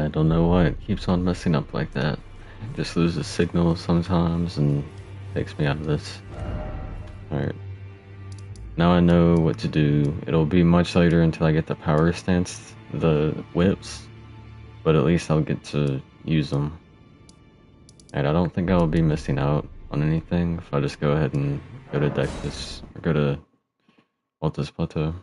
I don't know why it keeps on messing up like that. It just loses signal sometimes and takes me out of this. Alright. Now I know what to do. It'll be much later until I get the power stance, the whips, but at least I'll get to use them. And I don't think I'll be missing out on anything if I just go ahead and go to Dectus, or go to Altus Plateau.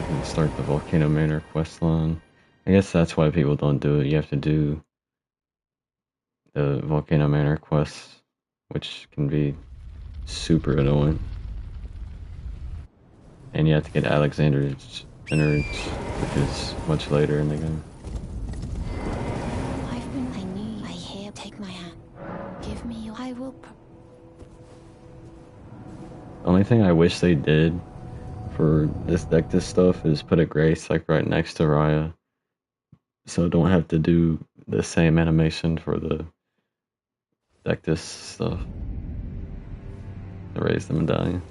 And start the Volcano Manor quest line. I guess that's why people don't do it. You have to do the Volcano Manor quests, which can be super annoying. And you have to get Alexander's innards, which is much later in the game. Take my hand. Give me your... I will... The only thing I wish they did for this Dectus stuff is put a grace like right next to Raya, so don't have to do the same animation for the Dectus stuff to raise the medallion.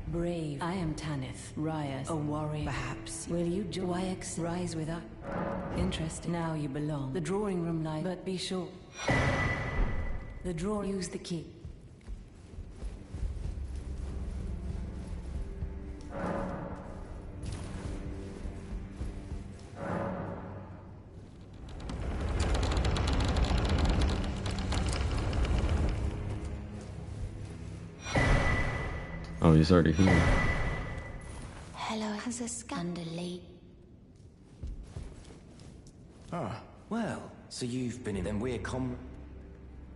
Brave, I am Tanith, Raya, a warrior. Perhaps will you rise with us? Interesting. Now you belong. The drawing room light, but be sure. The drawer, use the key. Oh, he's already here. Hello, has a scandal. Ah, well, so you've been in... Then we're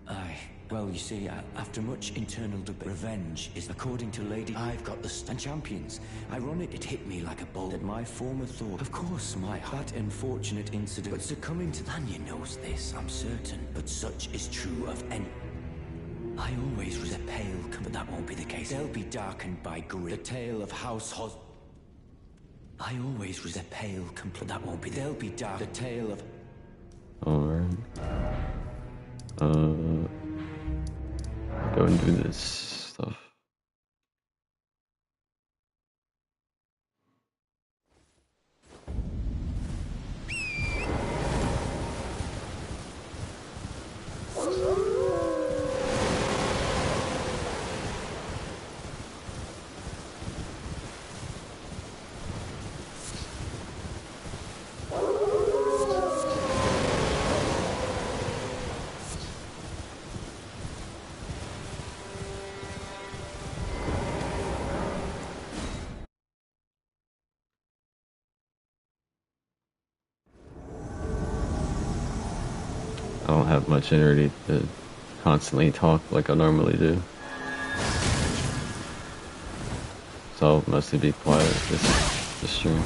Aye, well, you see, after much internal debate, revenge is, according to Lady... I've got the and champions. Ironic, it hit me like a bolt at my former thought. Of course, that unfortunate incident... But succumbing to... Tanya knows this, I'm certain. But such is true of any... I always was a pale, but that won't be the case. They'll be darkened by grit. The tale of House Hos... I always was a pale, but that won't be. They'll be dark. The tale of... Alright. Go and do this stuff. I don't have much energy to constantly talk like I normally do. So I'll mostly be quiet this stream.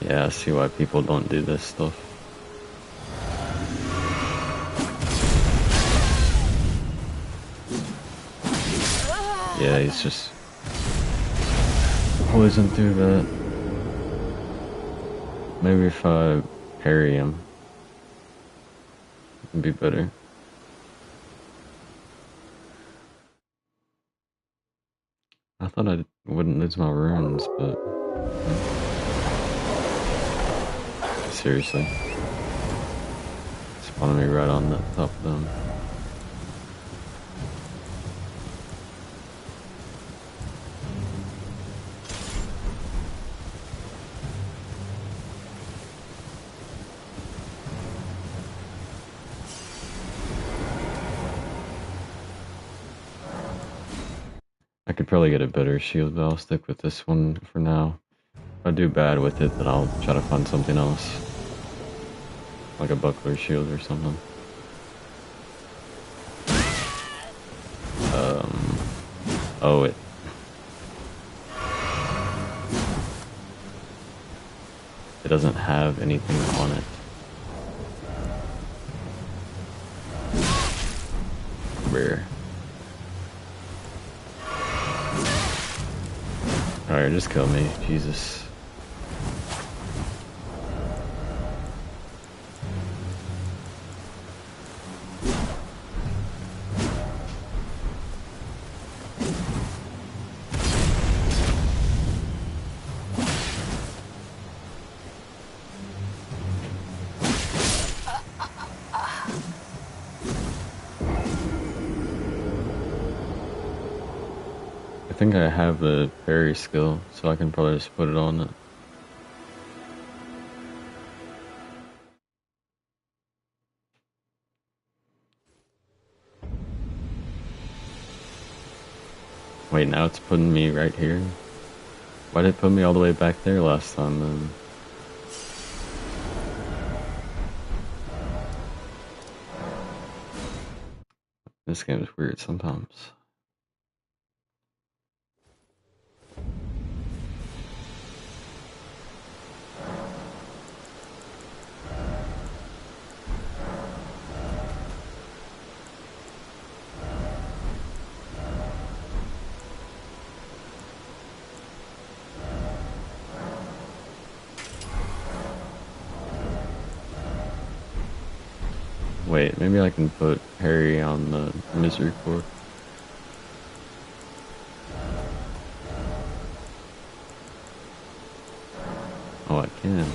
Yeah, I see why people don't do this stuff. Yeah, he's just poison through that. Maybe if I parry him, it'd be better. I thought I wouldn't lose my runes, but seriously, spawning me right on the top of them. I could probably get a better shield, but I'll stick with this one for now. If I do bad with it, then I'll try to find something else. Like a buckler shield or something. Oh, It doesn't have anything on it. Rare. Alright, just kill me. Jesus. I think I have the parry skill, so I can probably just put it on it. Wait, now it's putting me right here? Why did it put me all the way back there last time then? This game is weird sometimes. Wait, maybe I can put parry on the misery core. Oh, I can.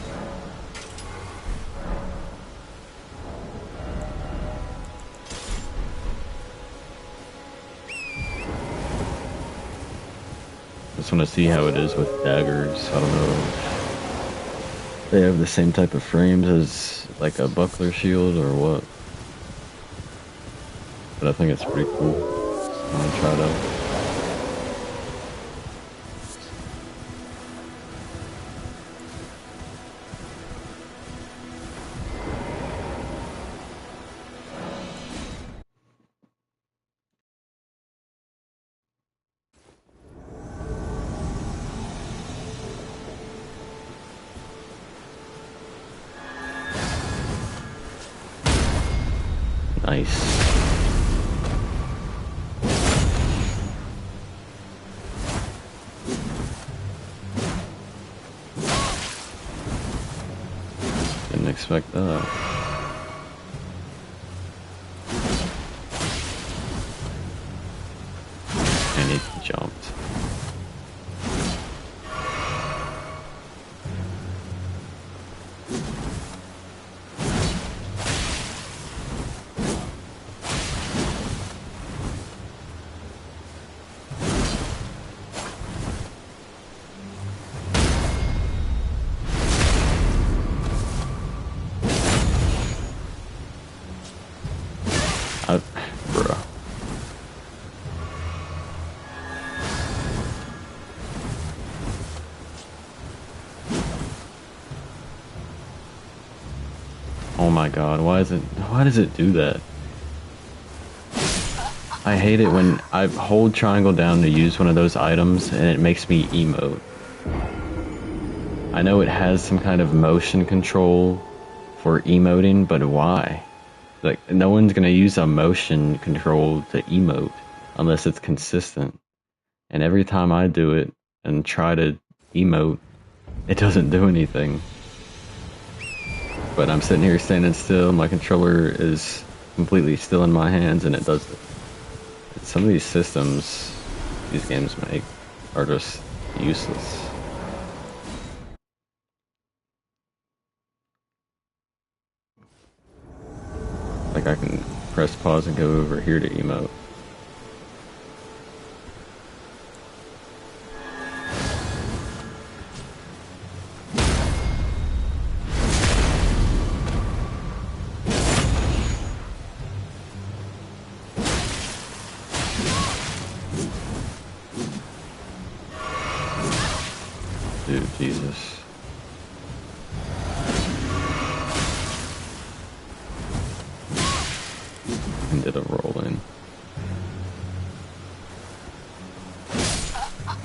Just want to see how it is with daggers. I don't know if they have the same type of frames as like a buckler shield or what. But I think it's pretty cool. I'm gonna try it out. Nice. Didn't expect that. And he jumped. Bruh. Oh my god, why does it do that? I hate it when I hold triangle down to use one of those items and it makes me emote. I know it has some kind of motion control for emoting, but why? Like, no one's gonna use a motion control to emote unless it's consistent. And every time I do it and try to emote, it doesn't do anything. But I'm sitting here standing still, my controller is completely still in my hands and it does it. Some of these systems these games make are just useless. Like I can press pause and go over here to emote. Dude, Jesus. And did a roll in.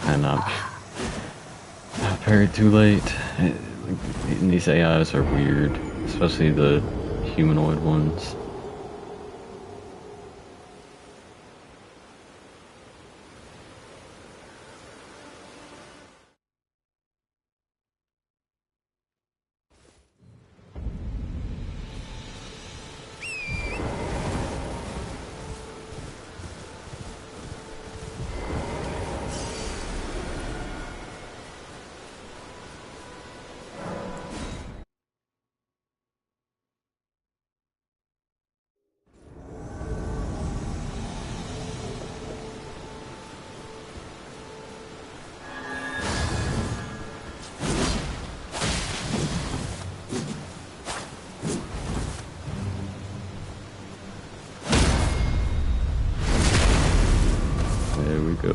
And I parried too late. these AIs are weird, especially the humanoid ones. There we go.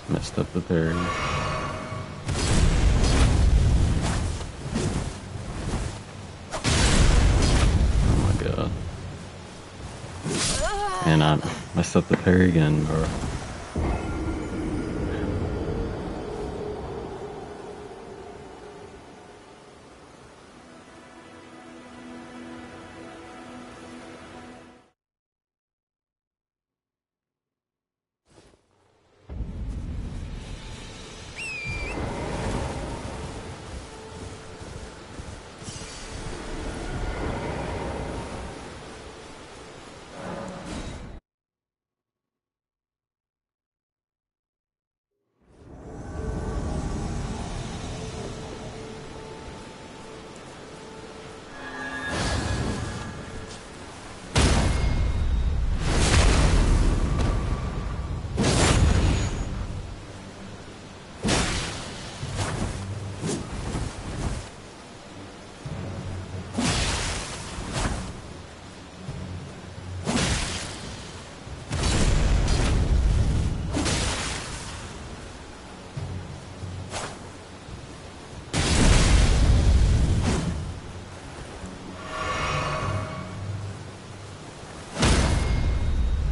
Messed up the parry. Oh my god. And I messed up the parry again, bro.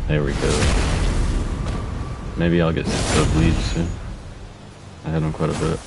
There we go. Maybe I'll get sick of bleed soon. I had them quite a bit.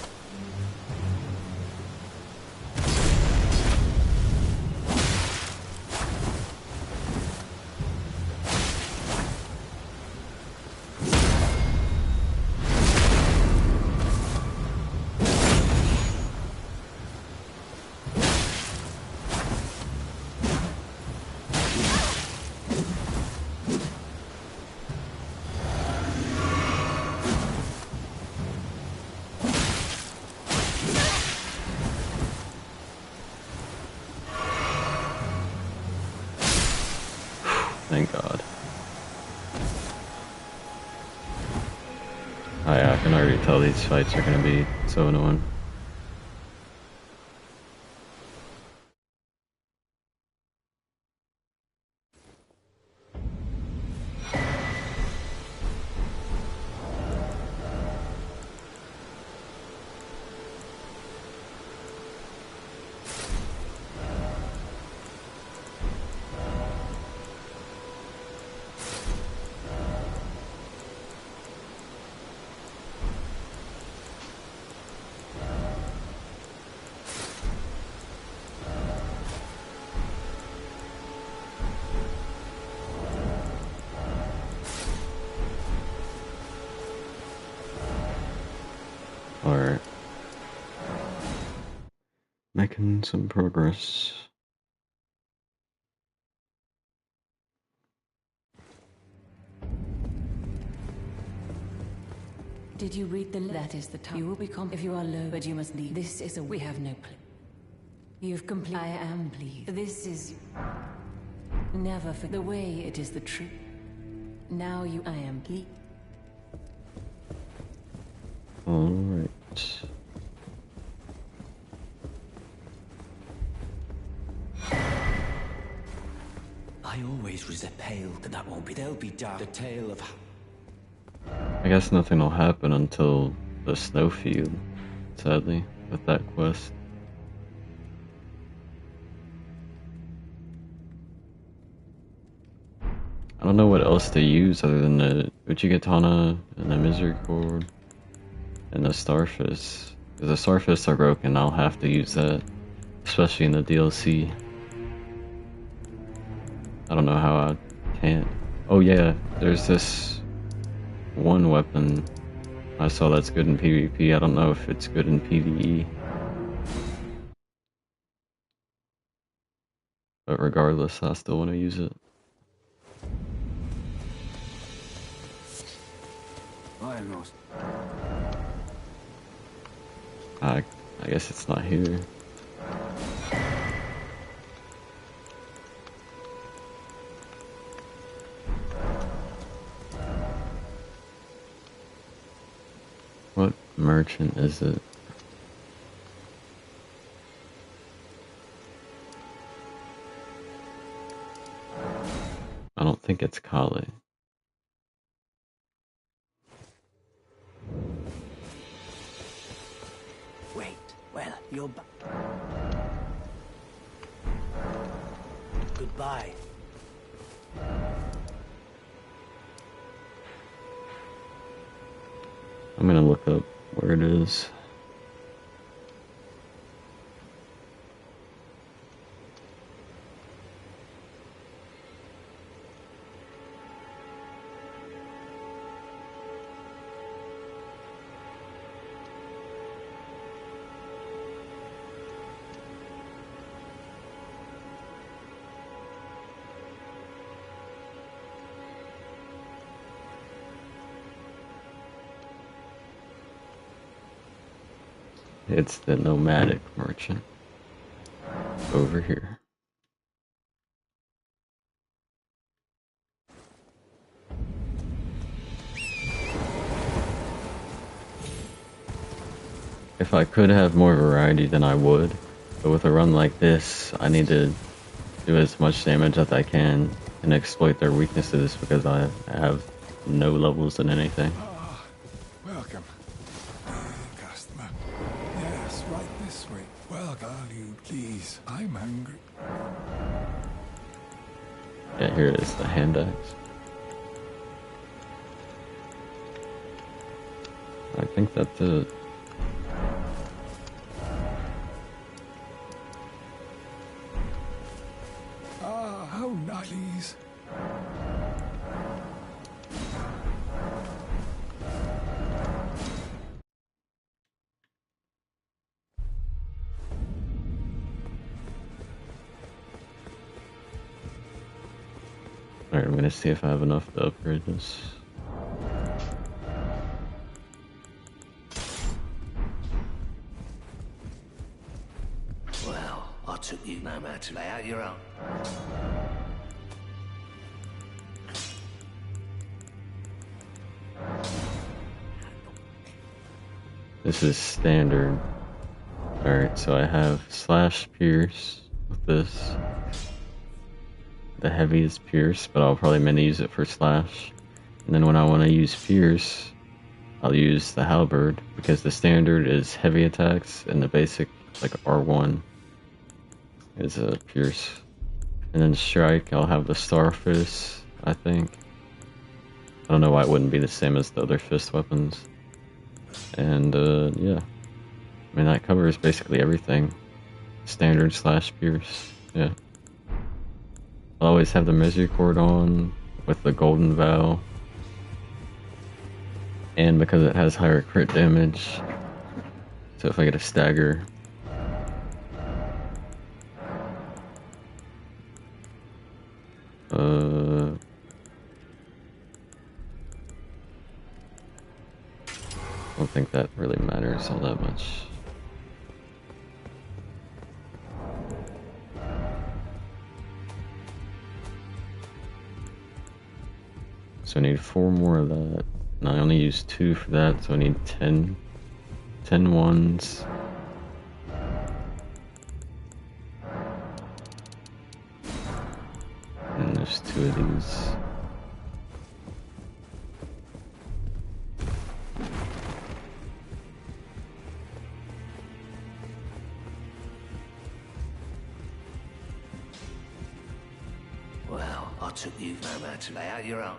Thank God. Oh yeah, I can already tell these fights are gonna be so annoying. Alright. Making some progress. Did you read the that is the time you will become if you are low, but you must leave. This is a we have no clue. You've completed. I am pleased. This is never for the way it is the truth. Now you I am pleased. Alright. I always resist pale, but that won't be. They'll be dark. The tale of. I guess nothing will happen until the snowfield, sadly, with that quest. I don't know what else to use other than the Uchigatana and the Misericord and the Starfish. If the Starfish are broken, I'll have to use that, especially in the DLC. I don't know how I can't. Oh yeah, there's this one weapon I saw that's good in PvP. I don't know if it's good in PvE. But regardless, I still want to use it. I guess it's not here. What merchant is it? I don't think it's Kali. Wait, well, you're back. Goodbye. I'm gonna look up where it is. It's the nomadic merchant over here. If I could have more variety, then I would. But with a run like this, I need to do as much damage as I can and exploit their weaknesses because I have no levels in anything. Welcome. Customer. Yes, right this way. Welcome, you please. I'm hungry. Yeah, here it is, the hand axe. I think that's it. Ah, how nice. Alright, I'm gonna see if I have enough to upgrade this. Well, I took you no matter to lay out your own. This is standard. Alright, so I have slash pierce with this. The heaviest pierce, but I'll probably mainly use it for slash. And then when I want to use pierce, I'll use the halberd because the standard is heavy attacks and the basic, like R1, is a pierce. And then strike, I'll have the star fist, I think. I don't know why it wouldn't be the same as the other fist weapons. And yeah, I mean that covers basically everything. Standard slash pierce, yeah. I'll always have the misericord on with the golden vow. And because it has higher crit damage, so if I get a stagger, I don't think that really matters all that much. So I need 4 more of that. And I only used 2 for that, so I need 10 ones. And there's 2 of these. I took you no matter. Lay out your own.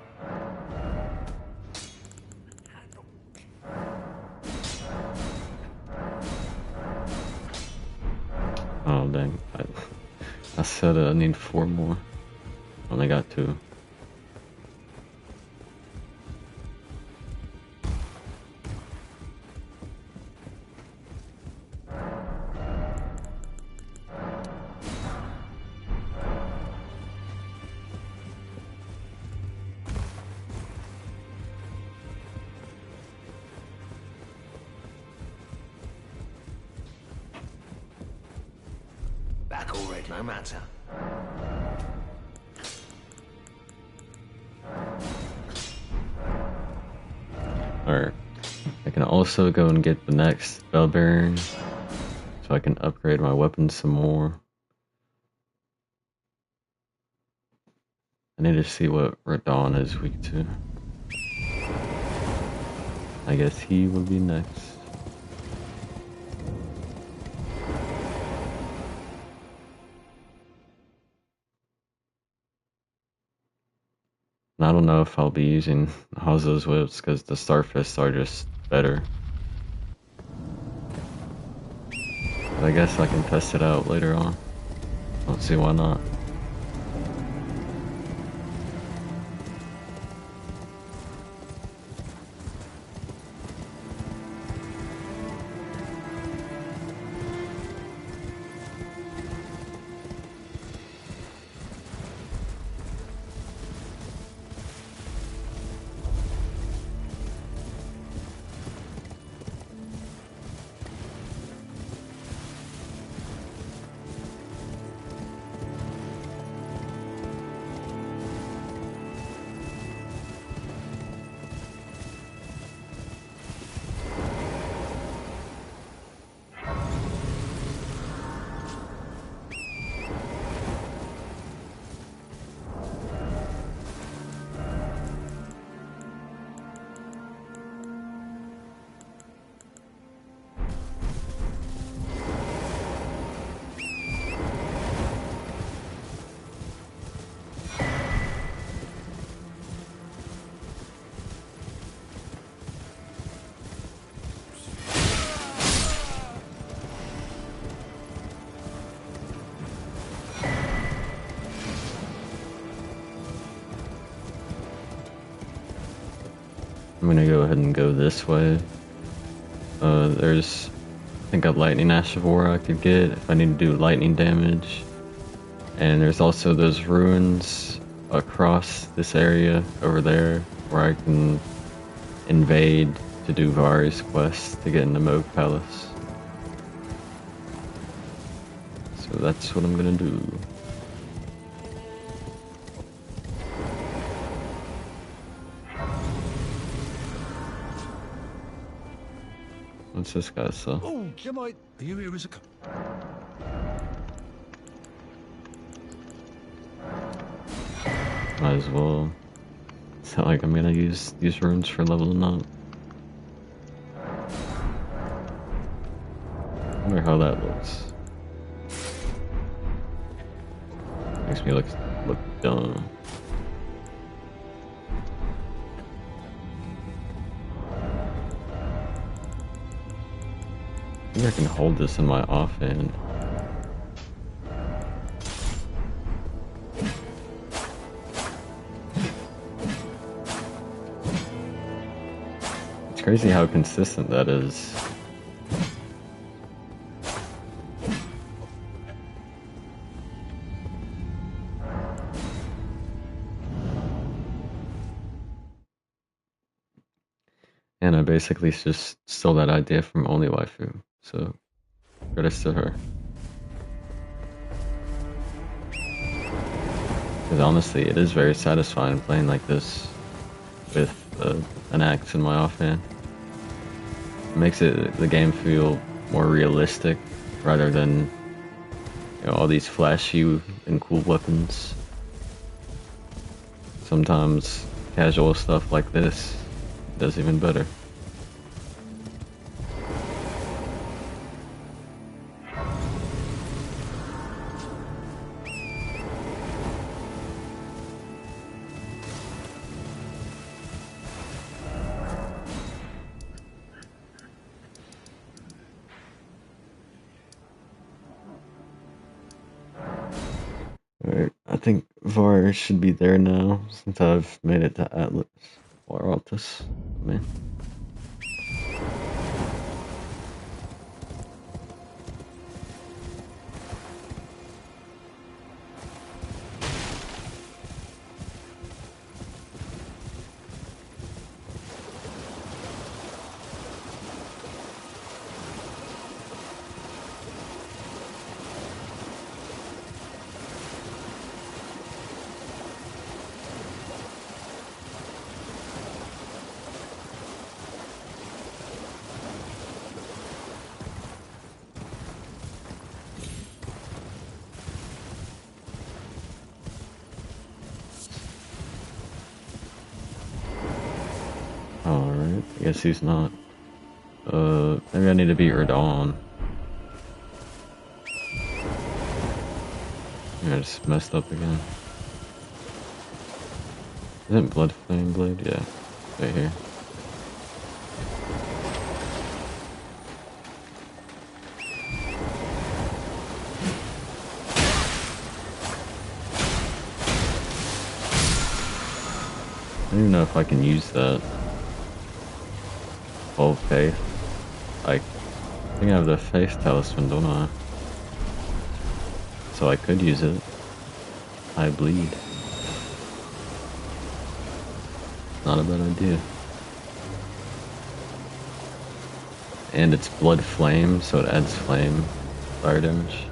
Oh dang! I said I need 4 more. Only got 2. Back already, no matter. Alright. I can also go and get the next bell bearing, so I can upgrade my weapons some more. I need to see what Radon is weak to. I guess he will be next. And I don't know if I'll be using Hazo's whips because the Starfists are just better. But I guess I can test it out later on. Don't see why not. I'm gonna go ahead and go this way. There's, I think, a lightning ash of war I could get if I need to do lightning damage. And there's also those ruins across this area over there where I can invade to do Vari's quest to get into Moog Palace. So that's what I'm gonna do. What's this guy sell? Oh, come on. Here is a... Might as well. It's not like I'm gonna use these runes for leveling up. I wonder how that looks. Makes me look dumb. I think I can hold this in my offhand. It's crazy how consistent that is. And I basically just stole that idea from Only Waifu, so credits to her. Because honestly, it is very satisfying playing like this with an axe in my offhand. It makes the game feel more realistic rather than, you know, all these flashy and cool weapons. Sometimes casual stuff like this does even better. think VAR should be there now since I've made it to Atlas or Altus. Man. Alright, I guess he's not. Maybe I need to beat Radon. I just messed up again. Isn't Blood Flame Blade? Yeah, right here. I don't even know if I can use that. Full faith. I think I have the faith talisman, don't I? So I could use it. I bleed. Not a bad idea. And it's blood flame, so it adds flame fire damage.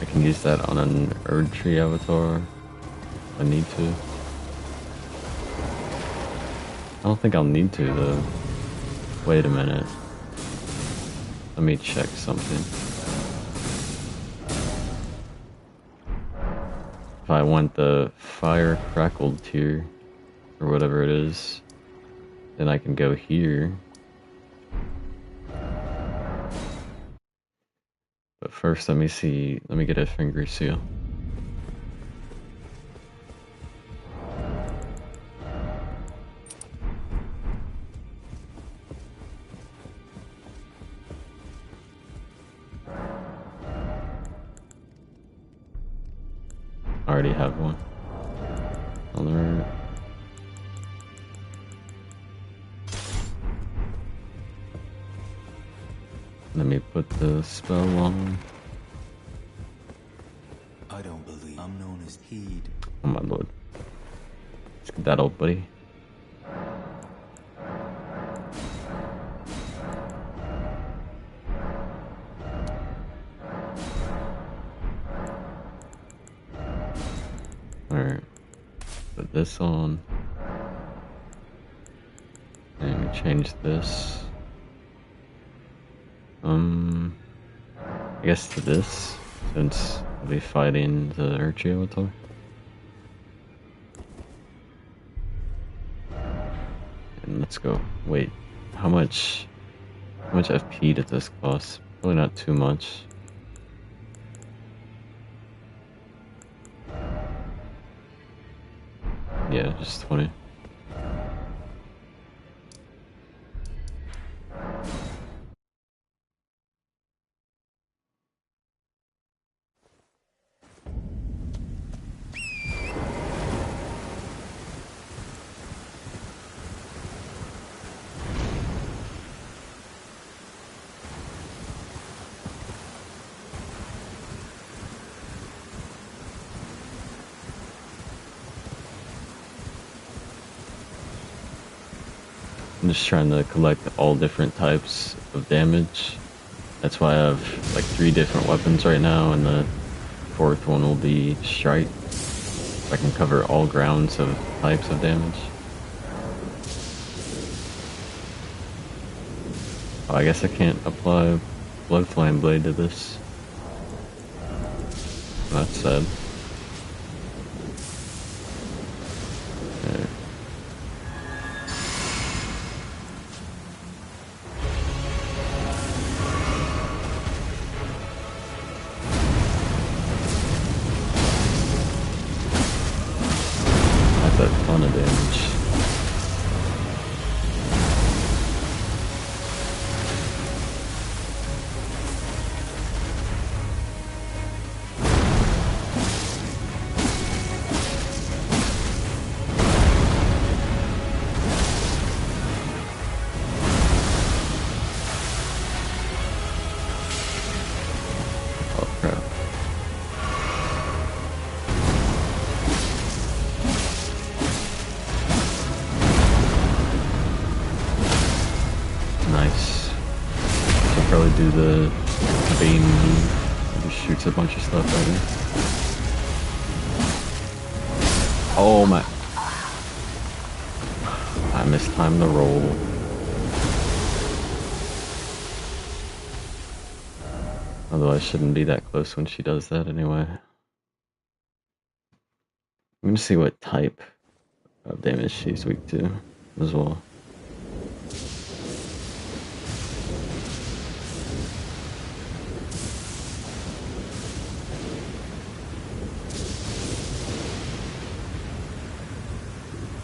I can use that on an Erd Tree avatar if I need to. I don't think I'll need to though. Wait a minute. Let me check something. If I want the fire crackled tier, or whatever it is, then I can go here. But first, let me see. Let me get a finger seal. I already have one. On the right. Let me put the spell on. I don't believe I'm known as Heed. Oh my lord. Let's get that old buddy. Alright. Put this on. And we change this. I guess to this, since we'll be fighting the Urchi avatar. And let's go. Wait, how much FP did this cost? Probably not too much. Yeah, just 20. I'm just trying to collect all different types of damage. That's why I have like 3 different weapons right now, and the 4th one will be strike. So I can cover all grounds of types of damage. Oh, I guess I can't apply Blood Flame Blade to this. That's sad. Okay. That's a ton of damage. do the beam move. He just shoots a bunch of stuff at me. Oh my. I mistimed the roll. Although I shouldn't be that close when she does that anyway. I'm gonna see what type of damage she's weak to as well.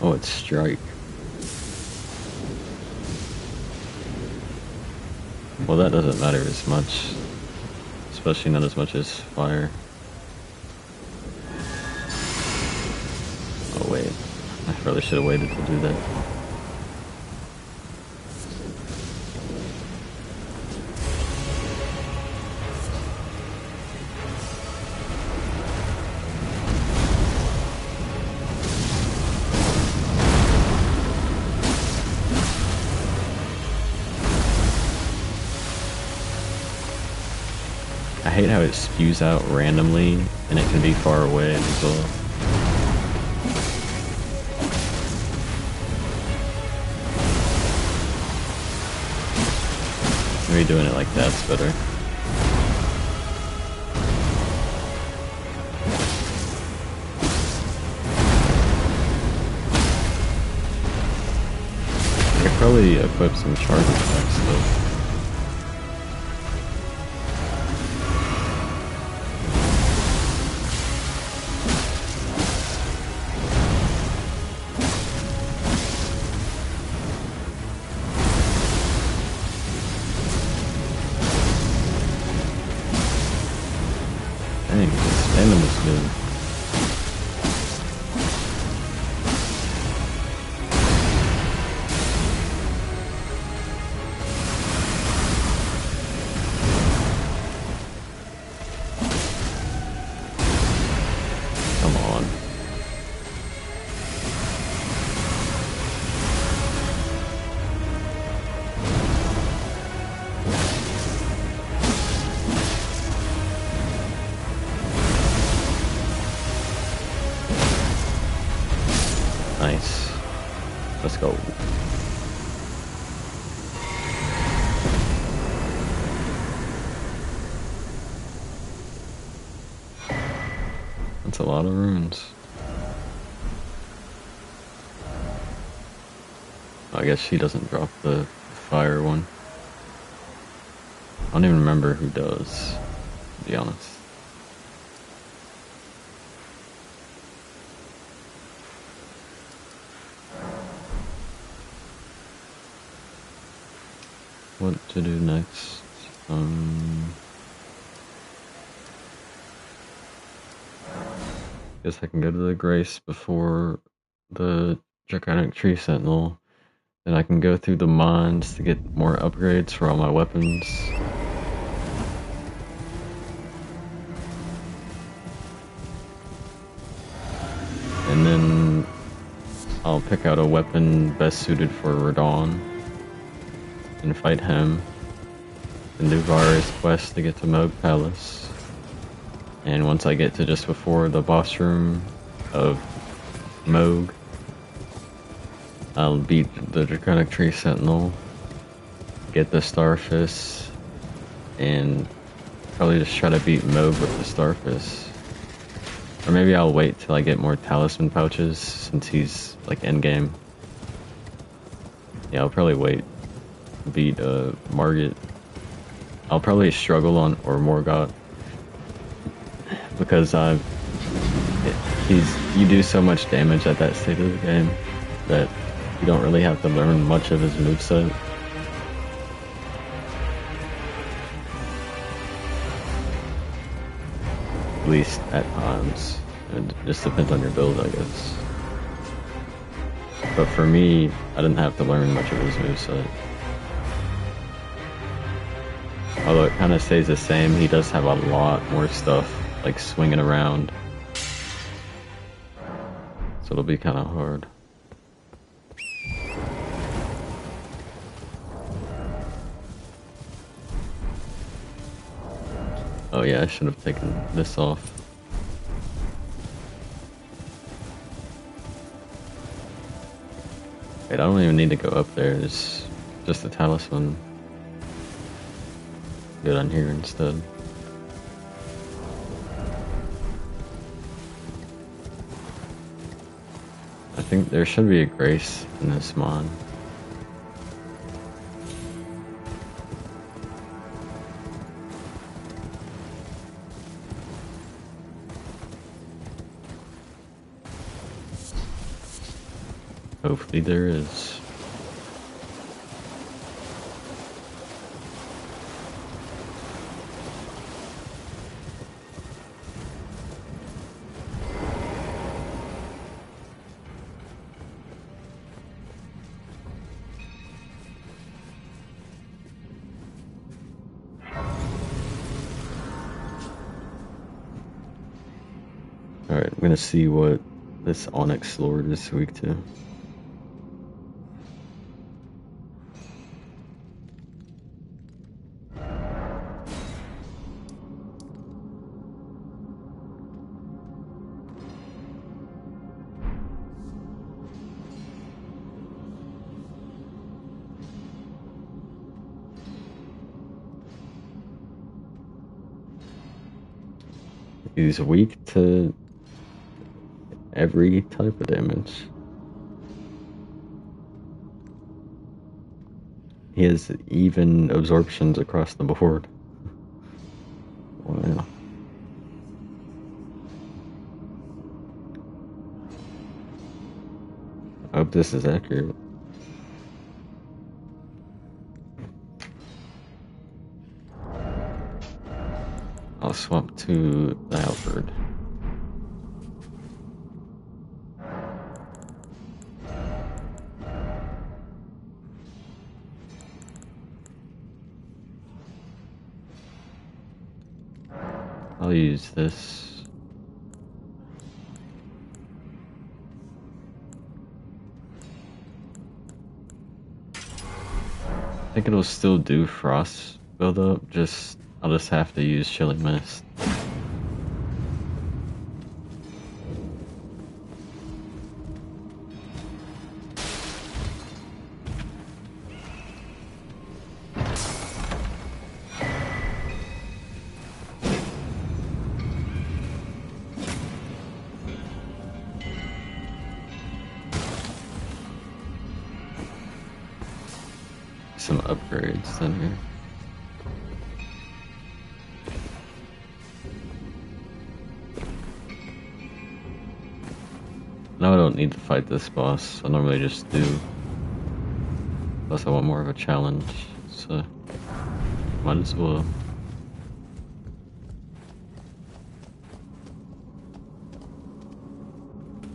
Oh, it's strike. Well, that doesn't matter as much. Especially not as much as fire. Oh wait, I probably should have waited to do that. I hate how it spews out randomly and it can be far away as well. Maybe doing it like that's better. I could probably equip some charge attacks though. Dang, this random is good. Come on. Nice. Let's go. That's a lot of runes. I guess she doesn't drop the fire one. I don't even remember who does, to be honest. What to do next? Guess I can go to the Grace before the Draconic Tree Sentinel. Then I can go through the mines to get more upgrades for all my weapons. And then I'll pick out a weapon best suited for Radon and fight him. And do Varus quest to get to Moog Palace. And once I get to just before the boss room of Moog, I'll beat the Draconic Tree Sentinel, get the Starfist, and probably just try to beat Moog with the Starfist. Or maybe I'll wait till I get more talisman pouches since he's like endgame. Yeah, I'll probably wait. Beat Margit. I'll probably struggle on or Morgott because you do so much damage at that state of the game that you don't really have to learn much of his moveset. At least at times. It just depends on your build, I guess. But for me, I didn't have to learn much of his moveset. Although it kind of stays the same, he does have a lot more stuff, like swinging around. So it'll be kind of hard. Oh yeah, I should have taken this off. Wait, I don't even need to go up there. It's just a talisman. Good on here instead. I think there should be a grace in this mod. Hopefully there is. Alright, I'm gonna see what this Onyx Lord is weak to. He's weak to every type of damage. He has even absorptions across the board. Wow. I hope this is accurate. I'll swap to the halberd. I'll use this. I think it'll still do frost buildup, I'll just have to use Chilling Mist. Some upgrades in here. No, I don't need to fight this boss. I normally just do. Plus I want more of a challenge, so might as well.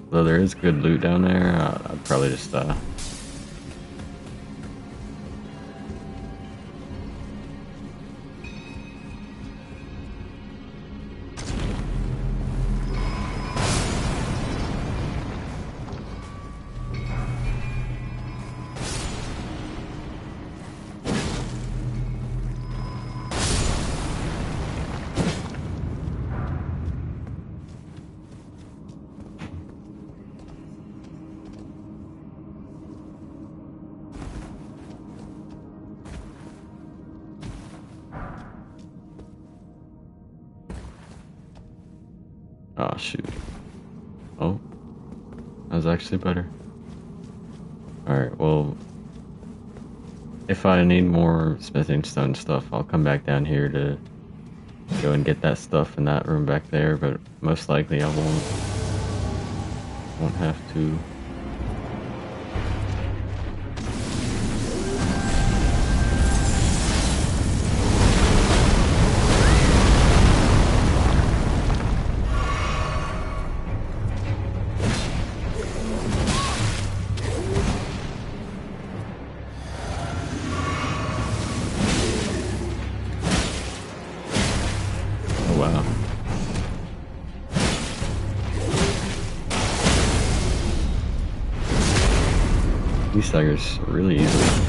Though there is good loot down there, I'd probably just die. Oh shoot. Oh. That was actually better. Alright, well, if I need more smithing stone stuff, I'll come back down here to go and get that stuff in that room back there, but most likely I won't have to. Wow. These staggers really easily.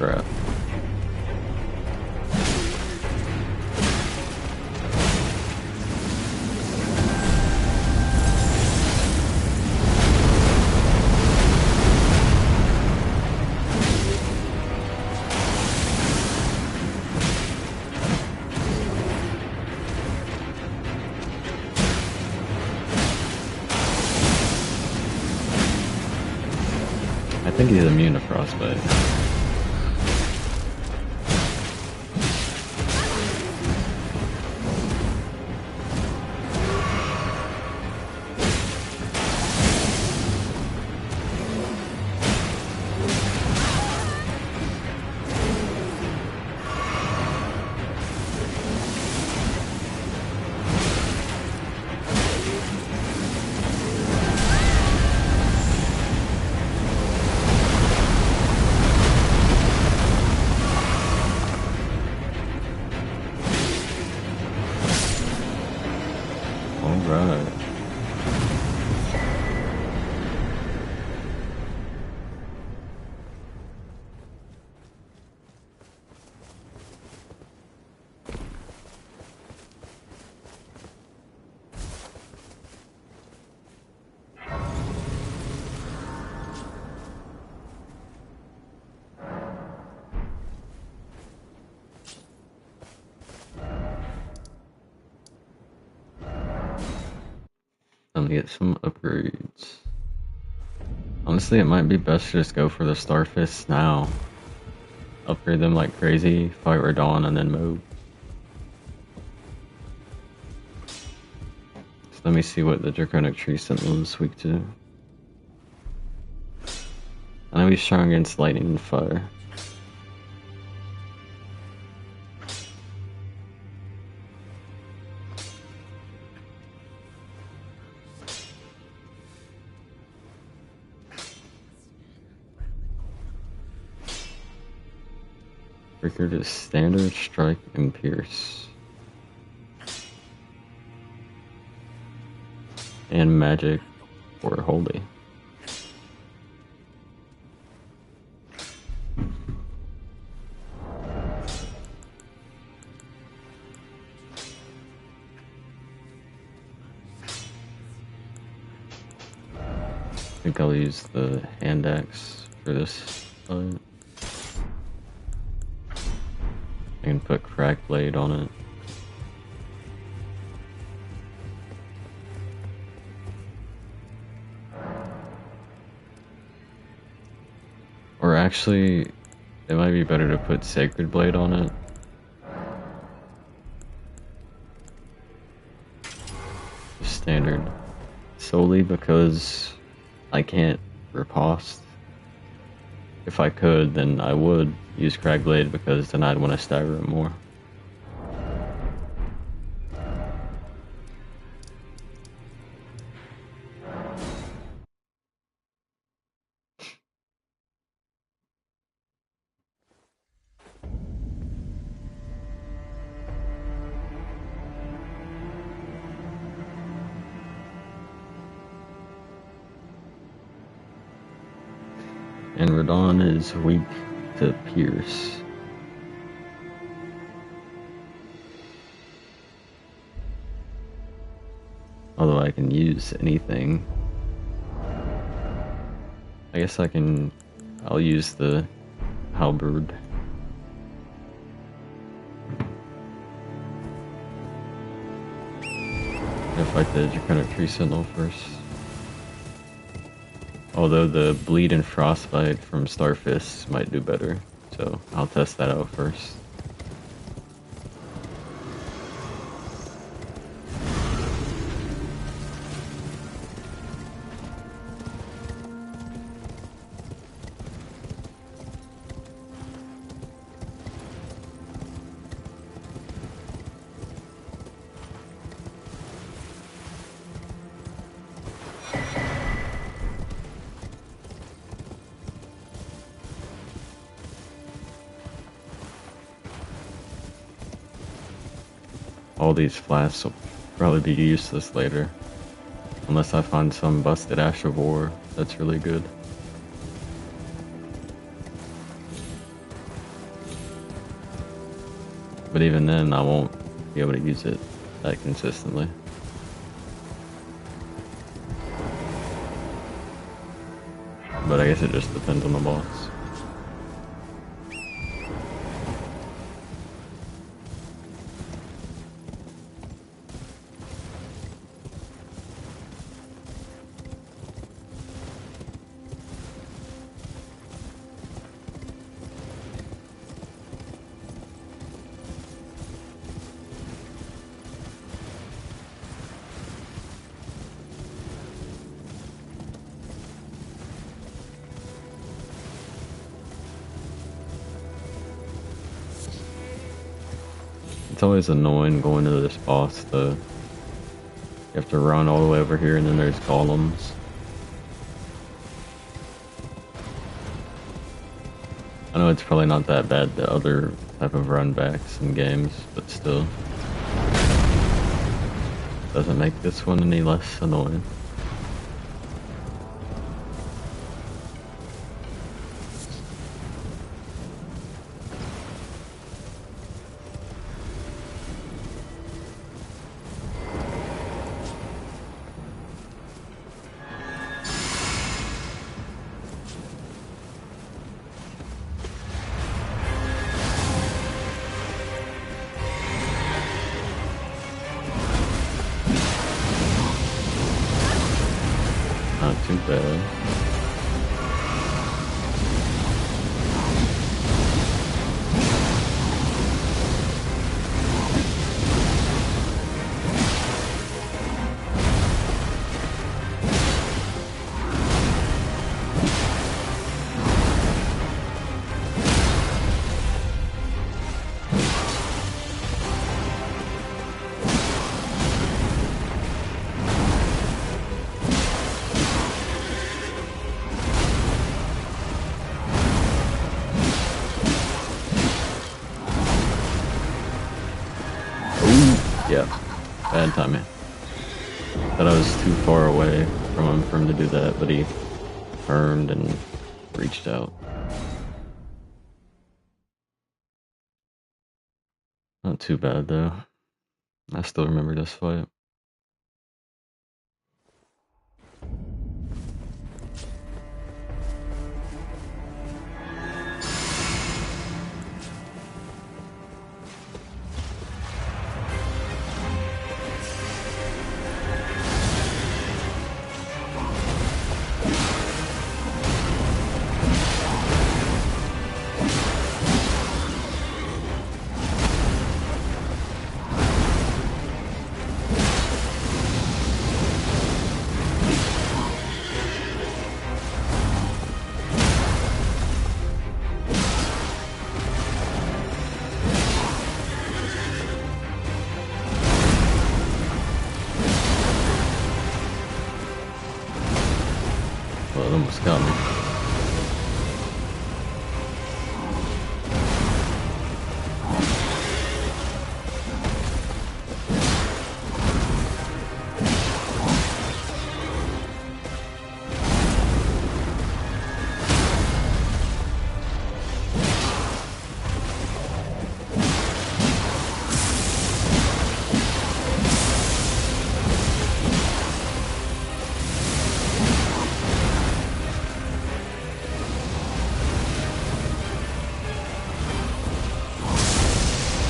crap. I think he's immune to frostbite. Alright. Time to get some upgrades. Honestly, it might be best to just go for the Starfists now. Upgrade them like crazy, fight Radon, and then move. So let me see what the Draconic Tree Sentinel is weak to. I know he's strong against lightning and fire. Breaker to standard, strike, and pierce. And magic or holy. I think I'll use the hand axe for this fight. I can put Crack Blade on it. Or actually, it might be better to put Sacred Blade on it. Standard. Solely because I can't riposte. If I could, then I would use Cragblade because then I'd want to stagger it more. And Radon is weak to Pierce. Although I can use anything. I guess I'll use the Halberd. I'll fight the Draconic Tree Sentinel first. Although the Bleed and Frostbite from Starfist might do better, so I'll test that out first. All these flasks will probably be useless later. Unless I find some busted Ash of War that's really good. But even then, I won't be able to use it that consistently. But I guess it just depends on the boss. It's always annoying going to this boss though. You have to run all the way over here and then there's golems. I know it's probably not that bad, the other type of run backs in games, but still. Doesn't make this one any less annoying. Not too bad. Yeah, bad timing. Thought I was too far away from him for him to do that, but he turned and reached out. Not too bad though. I still remember this fight. Well, it almost got me.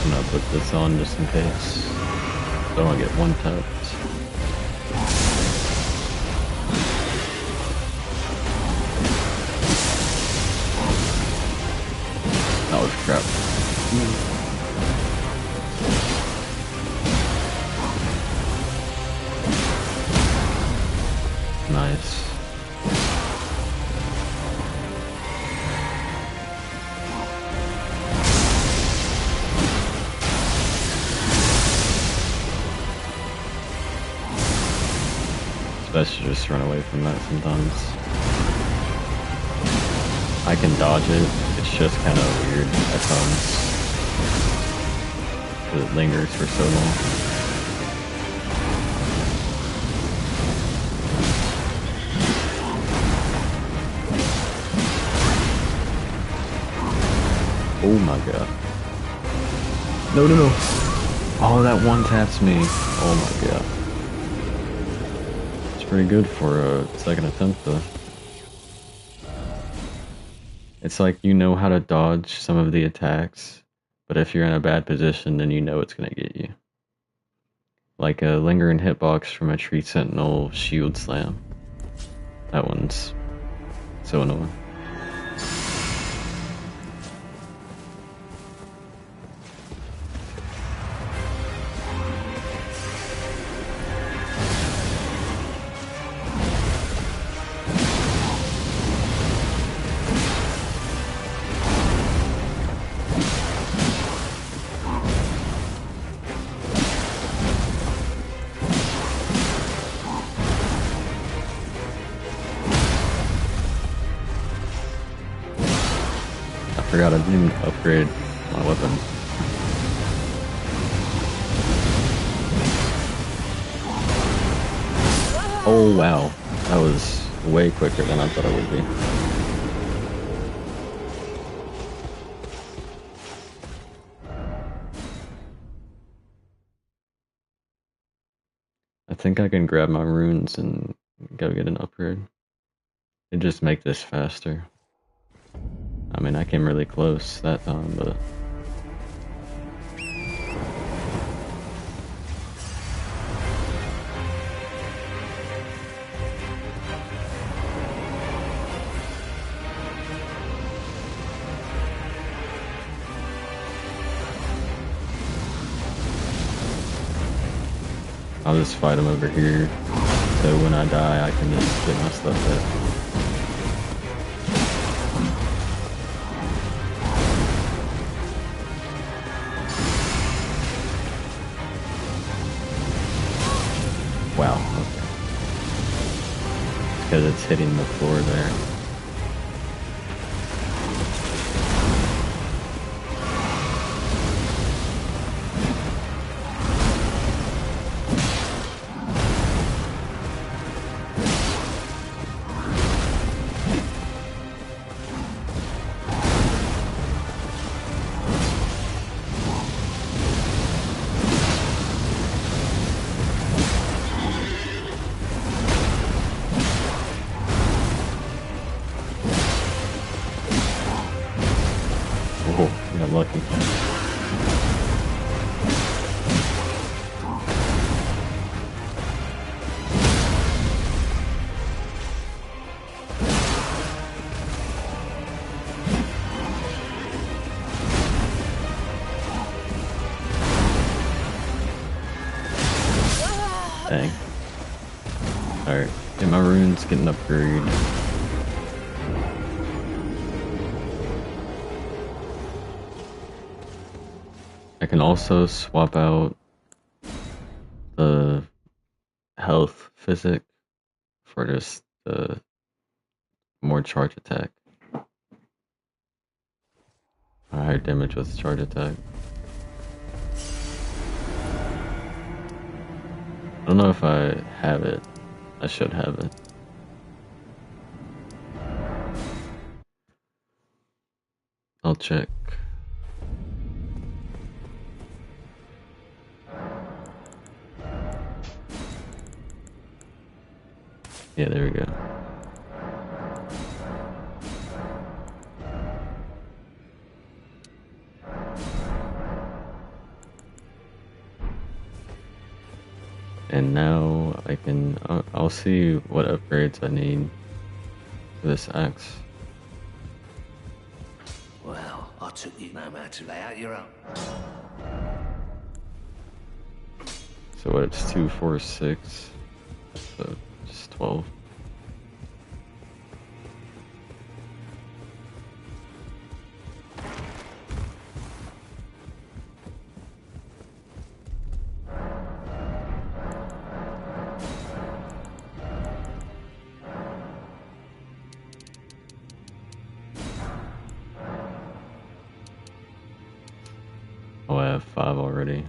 I'm gonna put this on just in case. Don't want to get one tapped. Oh crap. Nice. Best to just run away from that sometimes. I can dodge it, it's just kind of weird at times. Because it lingers for so long. Oh my god. No, no, no. Oh, that one taps me. Oh my god. It's pretty good for a second attempt, though. It's like you know how to dodge some of the attacks, but if you're in a bad position, then you know it's gonna get you. Like a lingering hitbox from a tree sentinel shield slam. That one's so annoying. I forgot I didn't upgrade my weapon. Oh wow, that was way quicker than I thought it would be. I think I can grab my runes and go get an upgrade. It just make this faster. I mean, I came really close that time, but I'll just fight him over here. So when I die, I can just get my stuff back. Wow, okay. Because it's hitting the floor there. Oh, I got lucky. Dang. Alright, get my runes, get an upgrade. I can also swap out the health physic for just the more charge attack. Higher damage with charge attack. I don't know if I have it. I should have it. I'll check. Yeah, there we go. And now I can, I'll see what upgrades I need for this axe. Well, I took you no matter to lay out your own. So what, it's 2, 4, 6, so just 12. Oh, I have 5 already.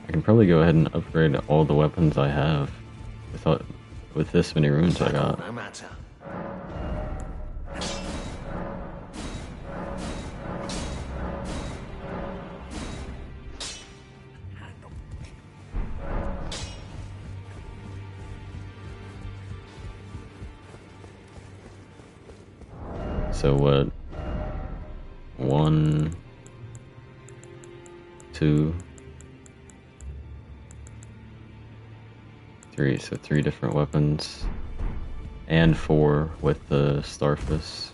I can probably go ahead and upgrade all the weapons I have with this many runes I got. No matter. So what? 1, 2, 3. So 3 different weapons, and 4 with the Starfish.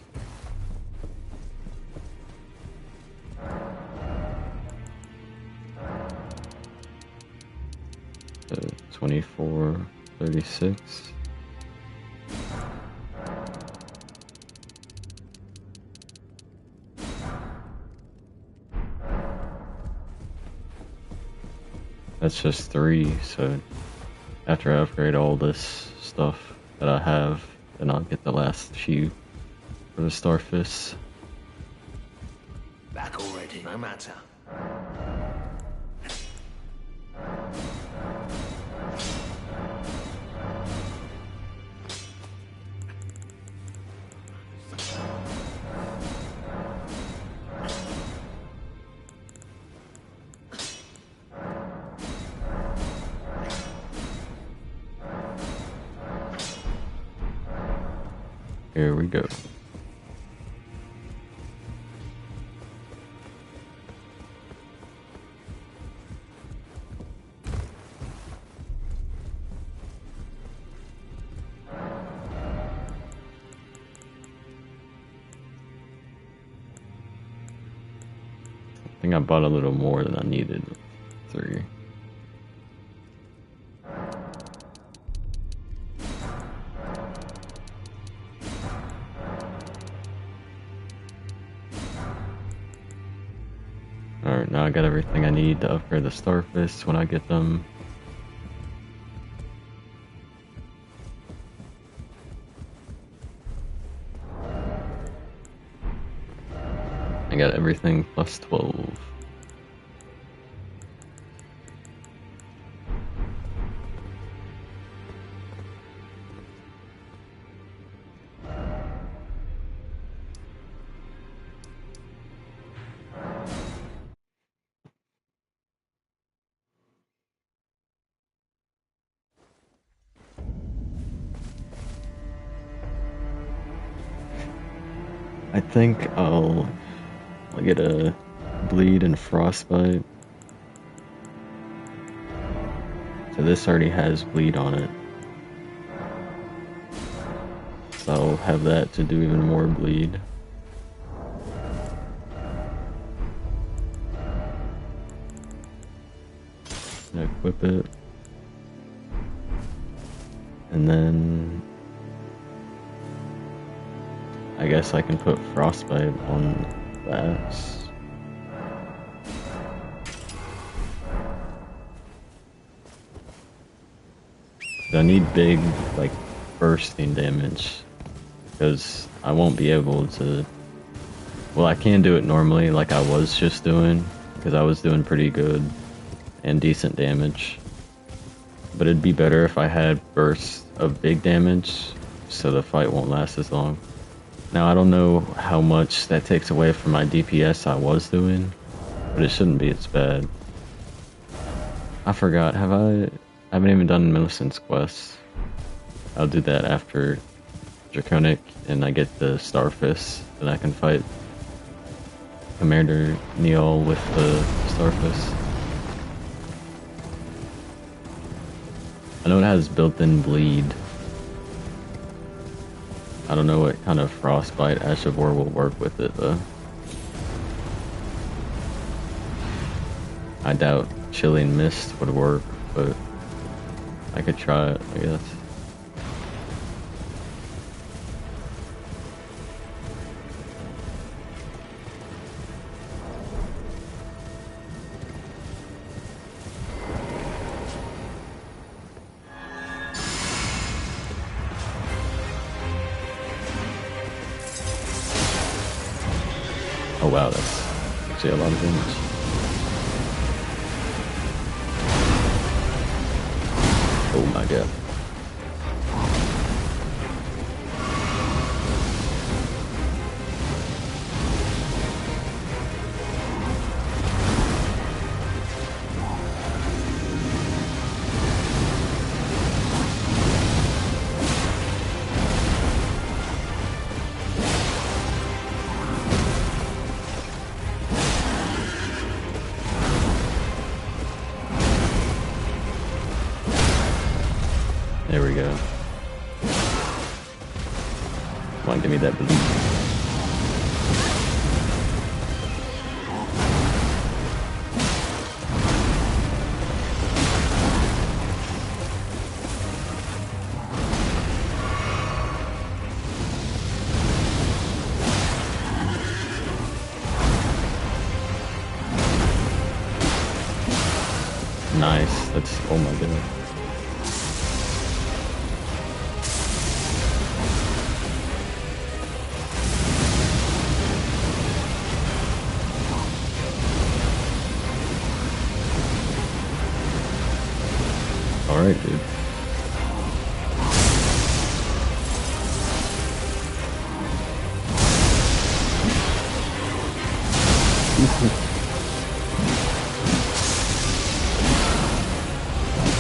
So 24, 36. That's just 3, so after I upgrade all this stuff that I have, then I'll get the last few for the Starfish. Back already. No matter. Here we go. I think I bought a little more than I needed. 3. Alright, now I got everything I need to upgrade the Starfish when I get them. I got everything plus 12. I think I'll get a bleed and frostbite. So this already has bleed on it. So I'll have that to do even more bleed. And equip it. And then I guess I can put frostbite on that. So I need big, like, bursting damage, because I won't be able to, well, I can do it normally like I was just doing, because I was doing pretty good and decent damage, but it'd be better if I had bursts of big damage, so the fight won't last as long. Now, I don't know how much that takes away from my DPS I was doing, but it shouldn't be as bad. I forgot, I haven't even done Millicent's quest. I'll do that after Draconic and I get the Starfish, then I can fight Commander Neil with the Starfish. I know it has built-in bleed. I don't know what kind of frostbite Ashavor will work with it though. I doubt Chilling Mist would work, but I could try it, I guess. Oh wow, that's actually a lot of damage. my god. There we go. Come on, give me that belief. Nice. That's, oh my god. Alright, dude.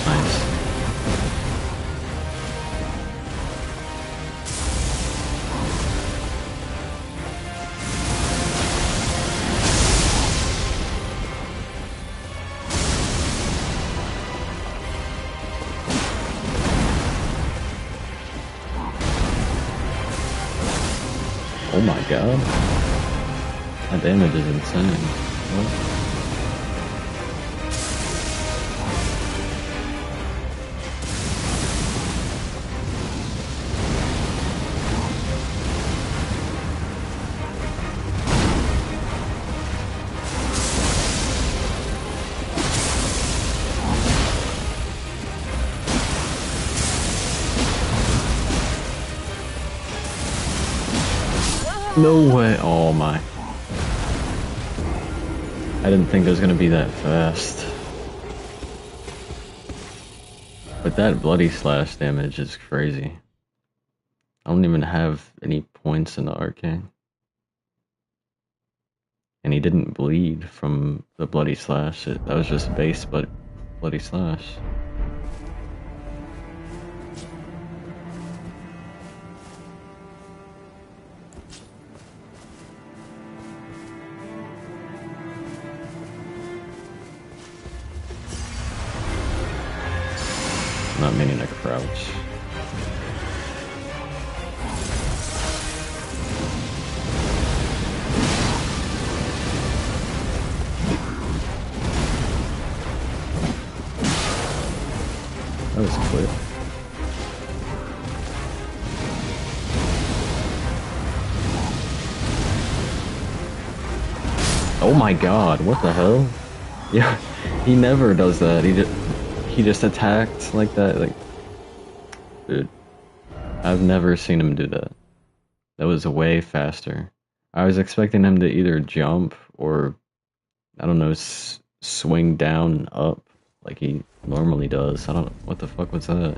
Nice. Oh my god. That damage is insane. What? No way. Oh my. I didn't think it was gonna be that fast. But that bloody slash damage is crazy. I don't even have any points in the arcane. And he didn't bleed from the bloody slash. That was just base but bloody slash. Not meaning to crouch. That was quick. Oh my god, what the hell? Yeah, he never does that. He just attacked like that. Like, dude, I've never seen him do that. That was way faster. I was expecting him to either jump or, I don't know, swing down up like he normally does. I don't know. What the fuck was that?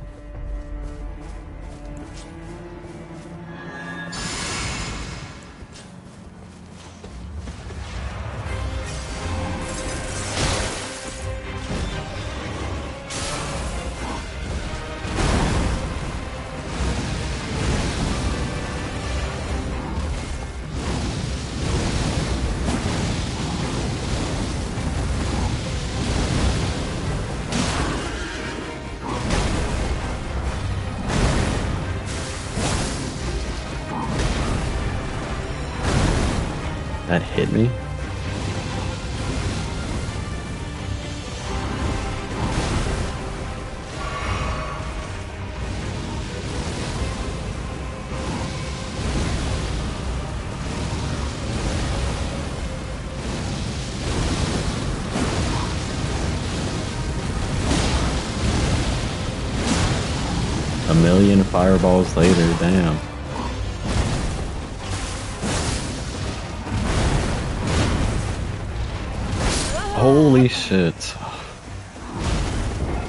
That hit me? A million fireballs later, damn. Holy shit.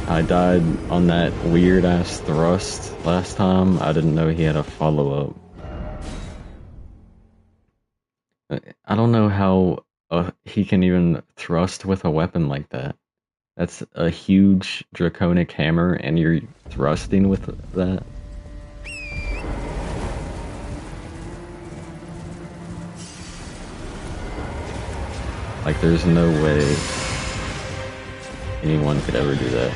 I died on that weird ass thrust last time. I didn't know he had a follow up. I don't know how he can even thrust with a weapon like that. That's a huge draconic hammer, and you're thrusting with that. Like, there's no way anyone could ever do that.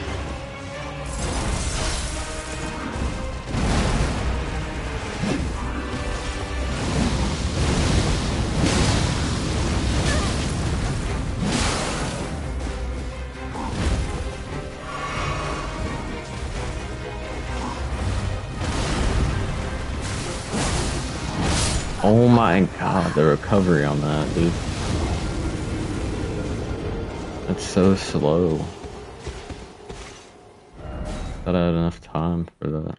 Oh my god, the recovery on that, dude. That's so slow. Thought I had enough time for that.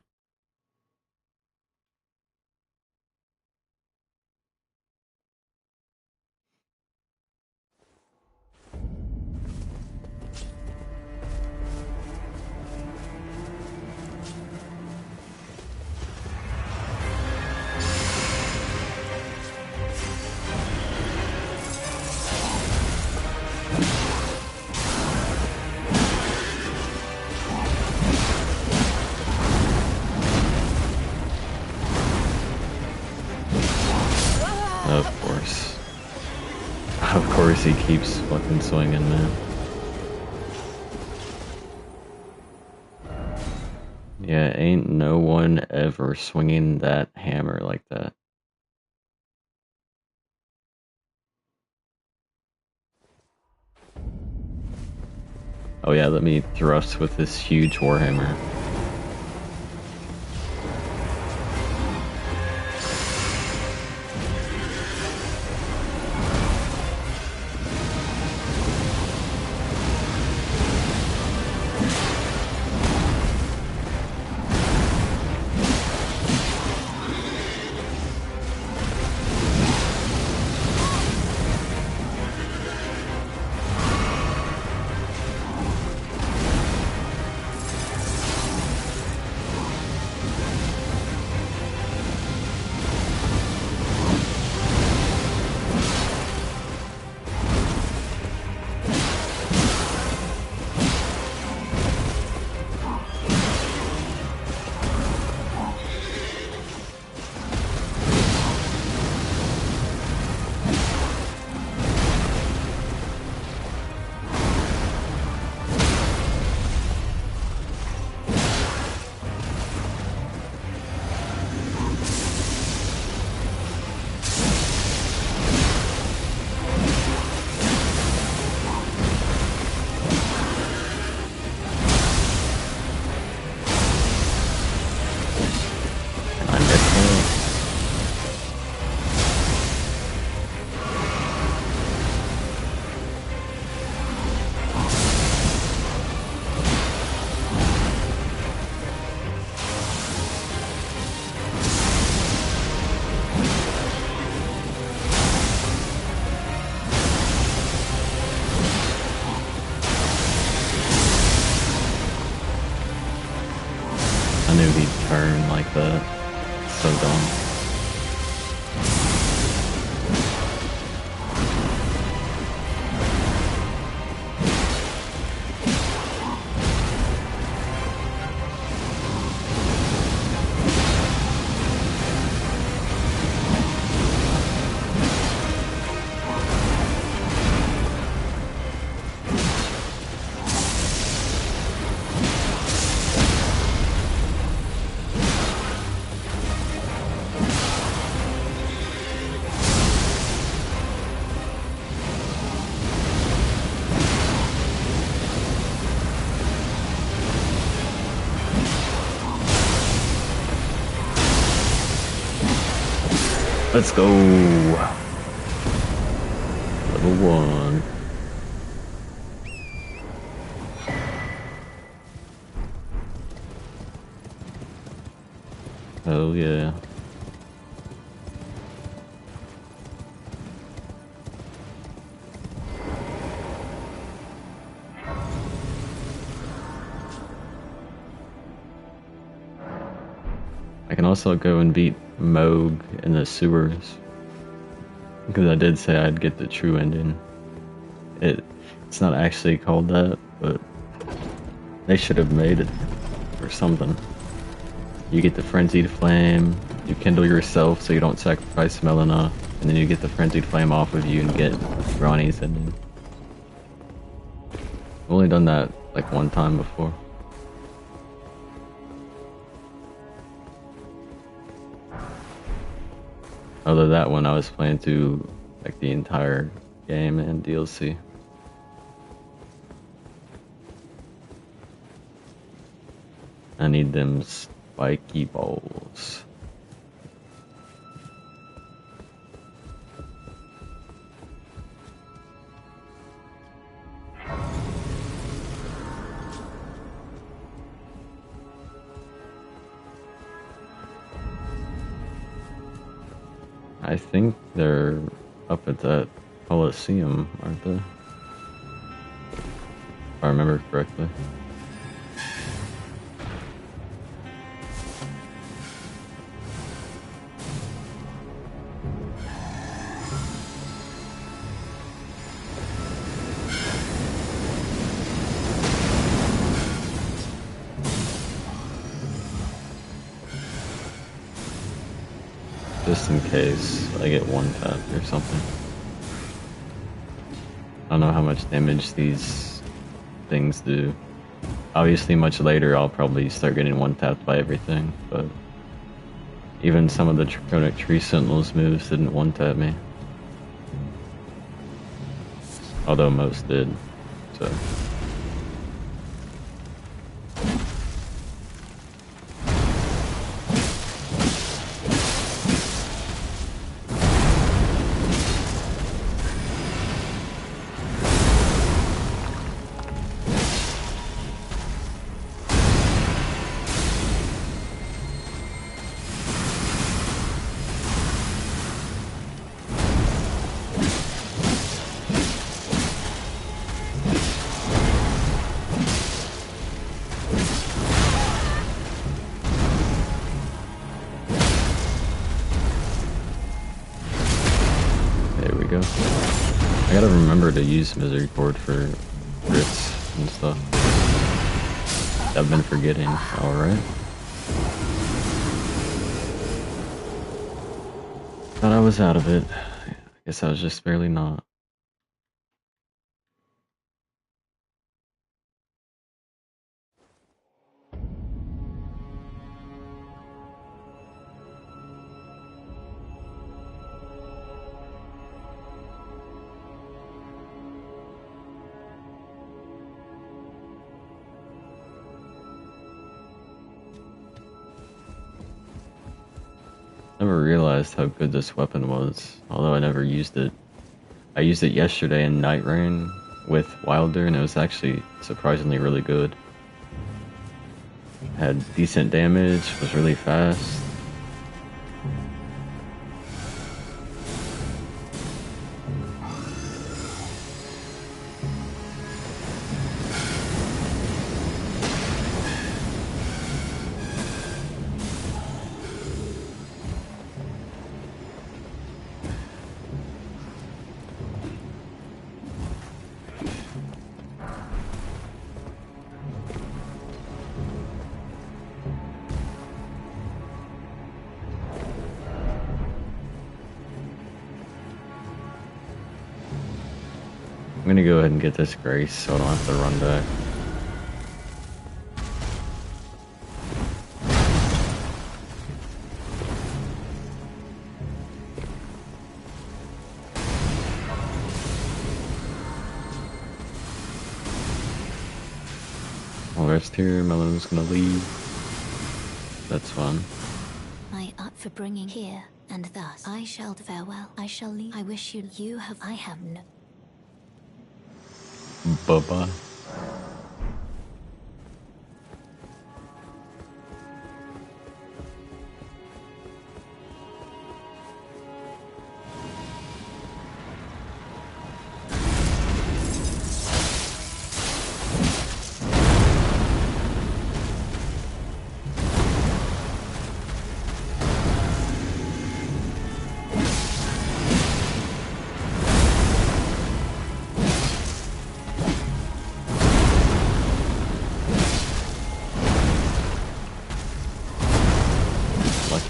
Of course. Of course he keeps fucking swinging, man. Yeah, ain't no one ever swinging that hammer like that. Oh yeah, let me thrust with this huge warhammer. I knew he'd turn like that. So dumb. Let's go. Level 1. Oh yeah. also go and beat Moog in the sewers. Because I did say I'd get the true ending. It's not actually called that, but they should have made it or something. You get the Frenzied Flame, you kindle yourself so you don't sacrifice Melina, and then you get the Frenzied Flame off of you and get Ronnie's ending. I've only done that like one time before. Although that one I was playing through like the entire game and DLC. I need them spiky balls. I think they're up at that Coliseum, aren't they? If I remember correctly. Just in case I get one tap or something. I don't know how much damage these things do. Obviously much later I'll probably start getting one tapped by everything, but even some of the Draconic Tree Sentinels moves didn't one tap me. Although most did, so. I gotta remember to use Misericord for grits and stuff. I've been forgetting, alright. Thought I was out of it. I guess I was just barely not. Never realized how good this weapon was, although I never used it. I used it yesterday in Night Rain with Wilder, and it was actually surprisingly really good. Had decent damage, was really fast. I'm gonna go ahead and get this Grace so I don't have to run back. I'll rest here, Melon's gonna leave. That's fun. I up for bringing here, and thus I shall farewell. I shall leave. I wish you have. I have no. Bye-bye.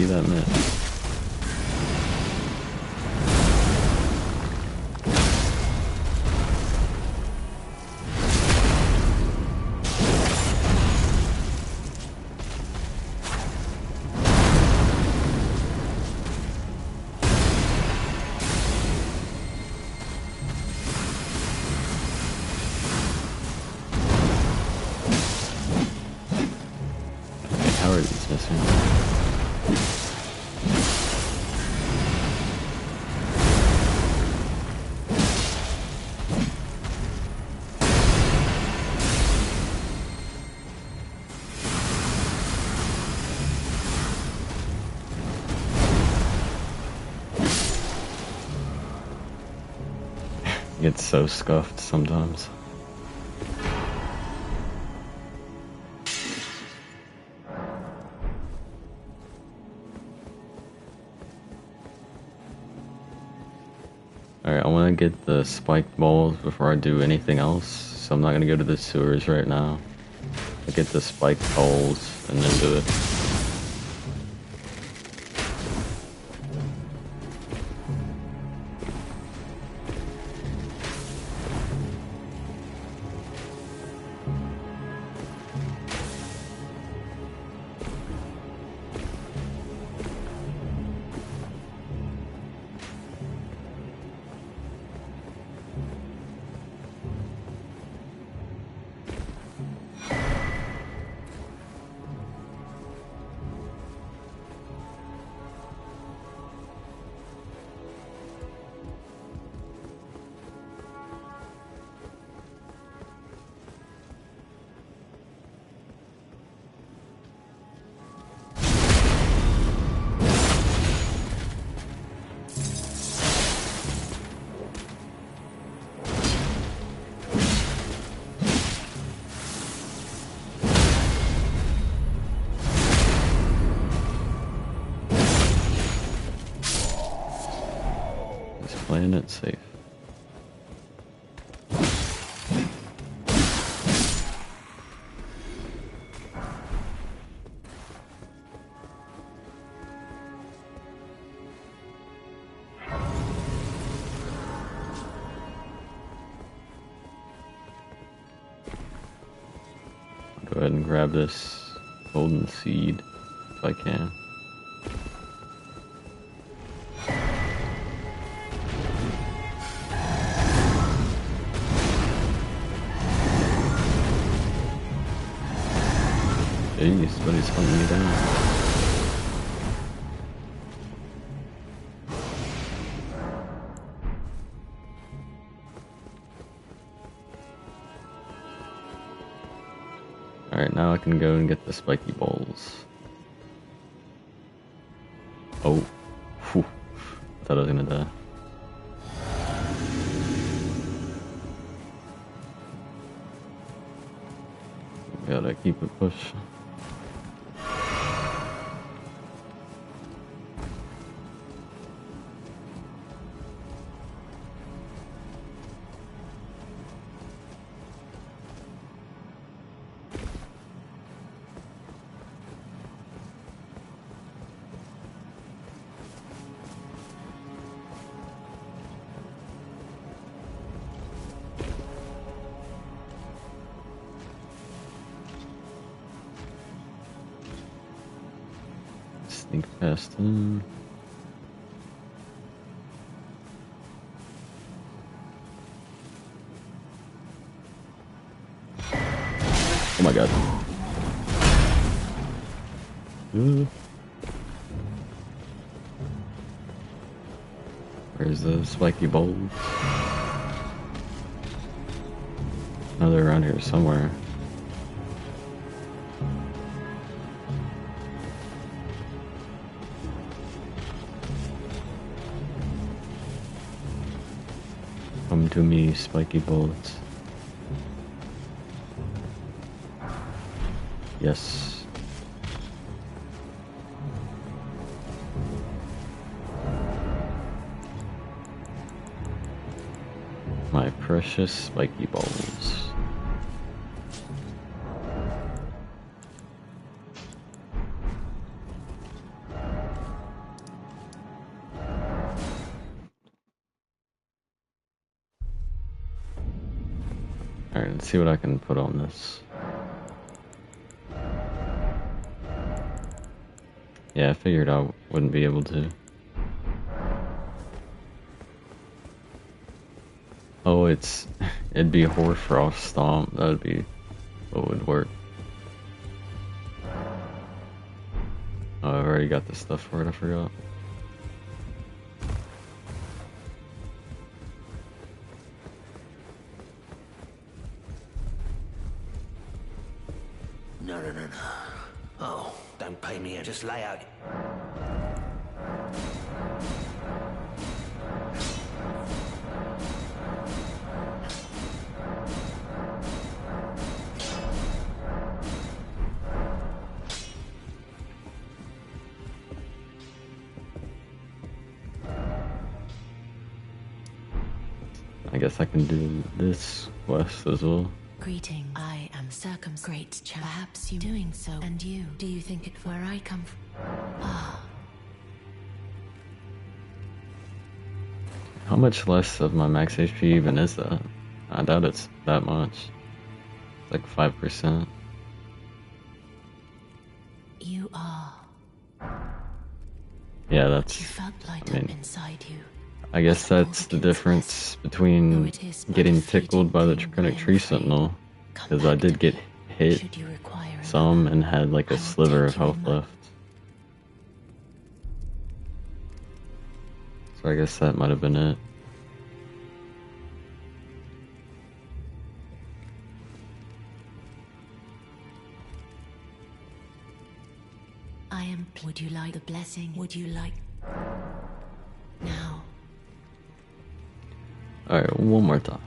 see that miss. How are these missing? It's so scuffed sometimes. Alright, I want to get the spiked balls before I do anything else, so I'm not going to go to the sewers right now. I'll get the spiked balls and then do it. Playing it safe. Go ahead and grab this golden seed if I can. Jeez, but he's hunting me down. Alright, now I can go and get the spiky balls. Oh. Whew. I thought I was gonna die. Gotta keep it pushing. Sneak past him. Oh my god. Where's the spiky bulbs? Oh, they're around here somewhere. Come to me, spiky bullets. Yes. My precious spiky balls. Alright, let's see what I can put on this. Yeah, I figured I wouldn't be able to. Oh, it'd be Hoarfrost Stomp. That would be what would work. Oh, I've already got the stuff for it, I forgot. No. Oh, don't pay me, just lay out. I guess I can do this quest as well. Greeting. I am great chap. Perhaps you doing so. And you, do you think it where I come from? Ah. How much less of my max HP even is that? I doubt it's that much. It's like 5%. You are. Yeah, that's... You felt light I mean, up inside you. I guess that's the difference between getting tickled by the Draconic Tree Sentinel, because I did get hit some and had like a sliver of health left. So I guess that might have been it. I am. Would you like the blessing? Would you like now? Alright, one more time.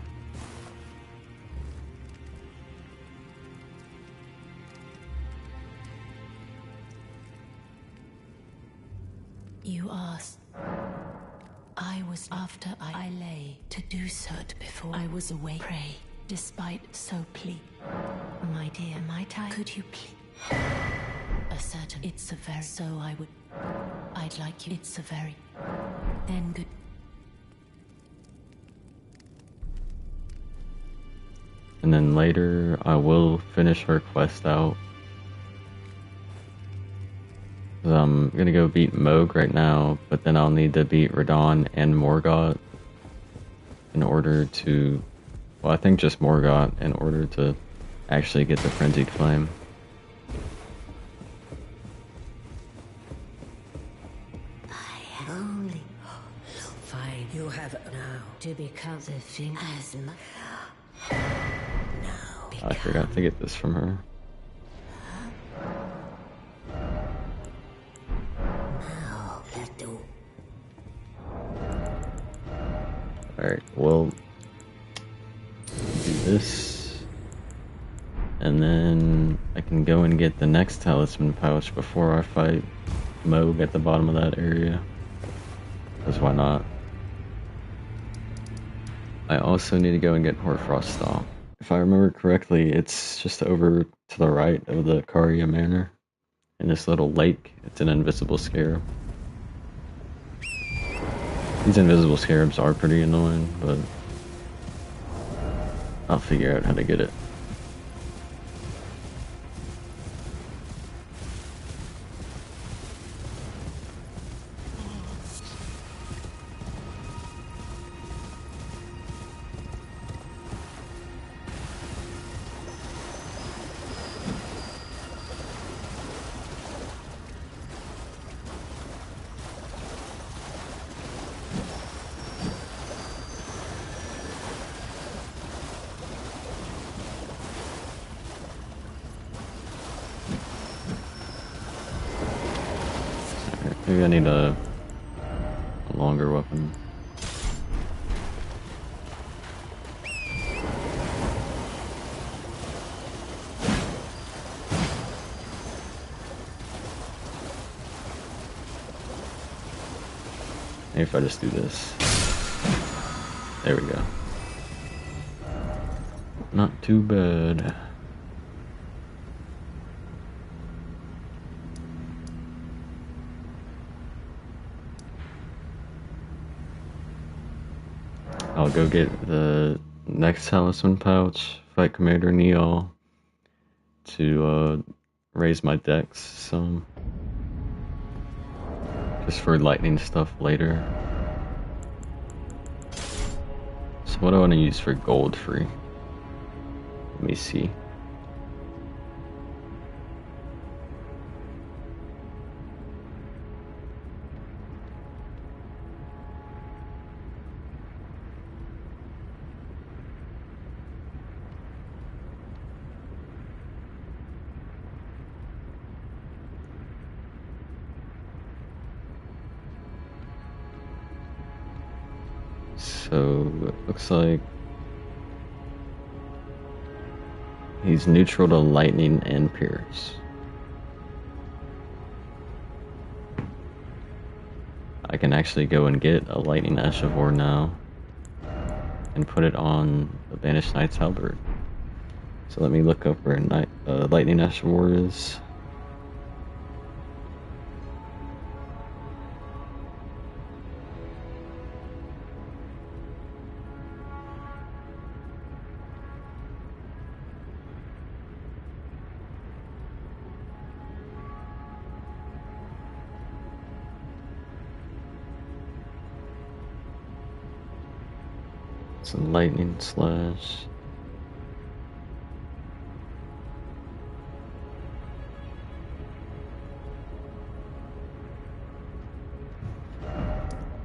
You asked. I was after I lay to do so before I was away. Pray, despite so plea. My dear, might I? Could you please? A certain. It's a very. So I would. I'd like you. It's a very. Then good. And then later, I will finish her quest out. I'm gonna go beat Moog right now, but then I'll need to beat Radon and Morgott in order to... Well, I think just Morgott in order to actually get the Frenzied Flame. I only... Fine, you have now to become the thing as much... I forgot to get this from her. Now, let's do. Alright, well, do this, and then I can go and get the next talisman pouch before I fight Moog at the bottom of that area, because why not? I also need to go and get Hoarfrost Stomp. If I remember correctly, it's just over to the right of the Karia Manor, in this little lake. It's an invisible scarab. These invisible scarabs are pretty annoying, but I'll figure out how to get it. Maybe I need a longer weapon. Maybe if I just do this. There we go. Not too bad. I'll go get the next talisman pouch fight Commander Neal to raise my dex some, just for lightning stuff later. So what do I want to use for gold free? Let me see. So it looks like he's neutral to lightning and pierce. I can actually go and get a lightning ash of war now and put it on the banished knight's halberd. So let me look up where lightning ash of war is. It's a lightning slash.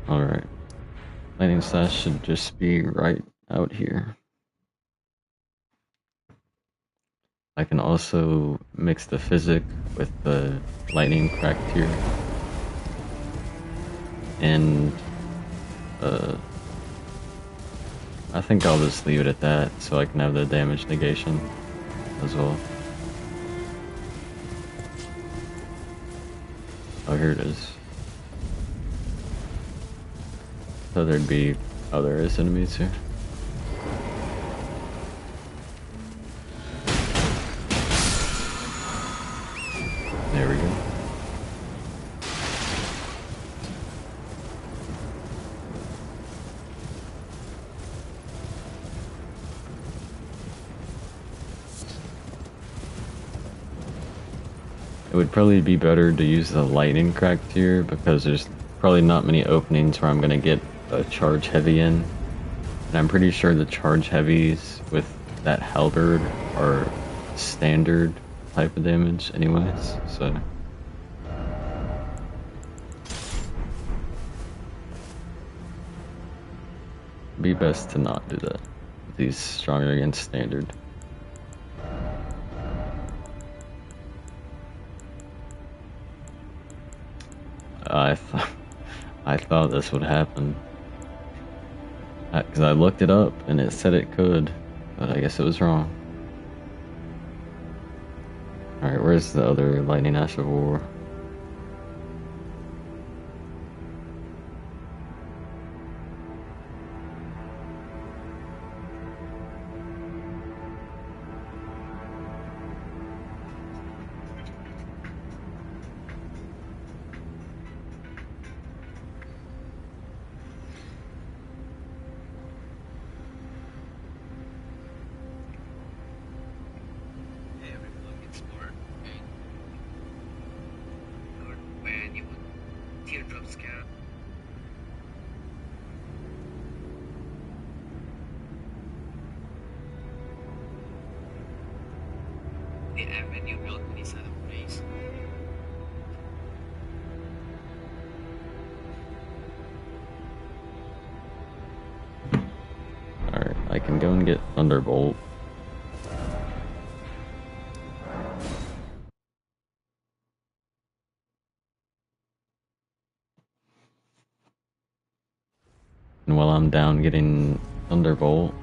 Alright. Lightning slash should just be right out here. I can also mix the physic with the lightning crack tier. And I think I'll just leave it at that so I can have the damage negation as well. Oh, here it is. So there'd be... oh, there is enemies here. There we go. It would probably be better to use the lightning crack tier because there's probably not many openings where I'm gonna get a charge heavy in. And I'm pretty sure the charge heavies with that halberd are standard type of damage anyways, so. Be best to not do that. These stronger against standard. I thought this would happen. Because I looked it up and it said it could, but I guess it was wrong. Alright, where's the other lightning ash of war? Alright, I can go and get Thunderbolt. And while I'm down getting Thunderbolt,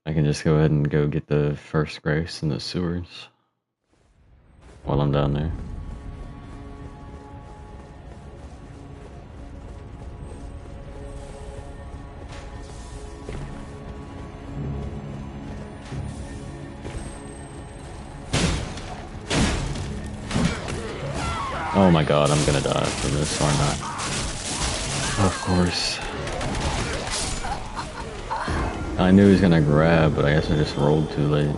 I can just go ahead and go get the first grace in the sewers while I'm down there. Oh my god, I'm gonna die for this, or not. Of course. I knew he was gonna grab, but I guess I just rolled too late.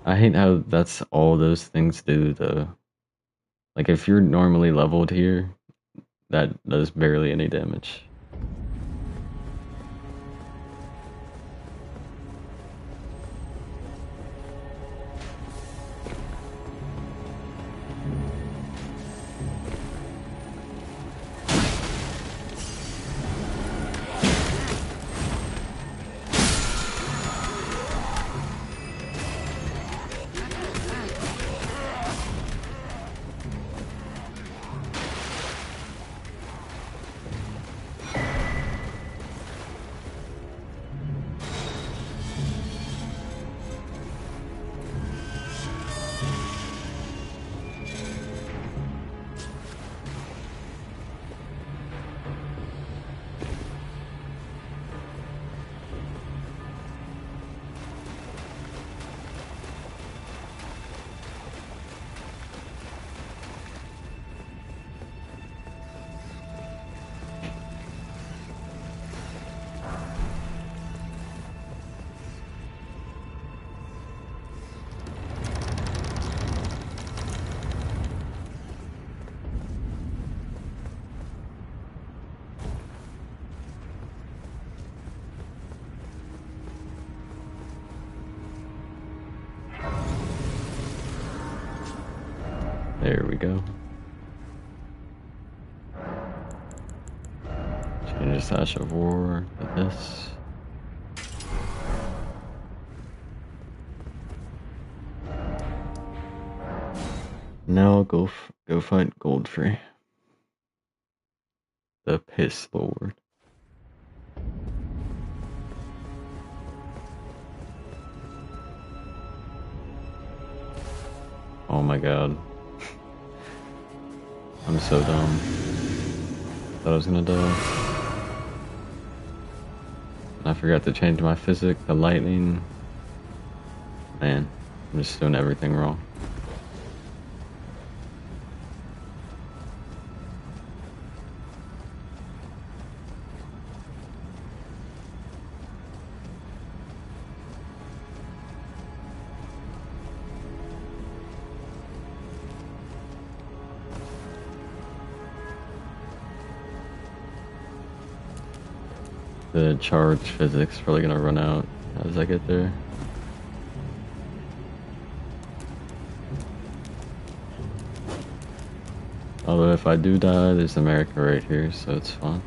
I hate how that's all those things do, though. Like, if you're normally leveled here, that does barely any damage. There we go. Change the Sash of War to this. Now I'll go fight Goldfrey, the Piss Lord. Oh my god. I'm so dumb. Thought I was gonna die. I forgot to change my physics to lightning. Man, I'm just doing everything wrong. The charge physics probably gonna run out as I get there. Although if I do die, there's America right here, so it's fine.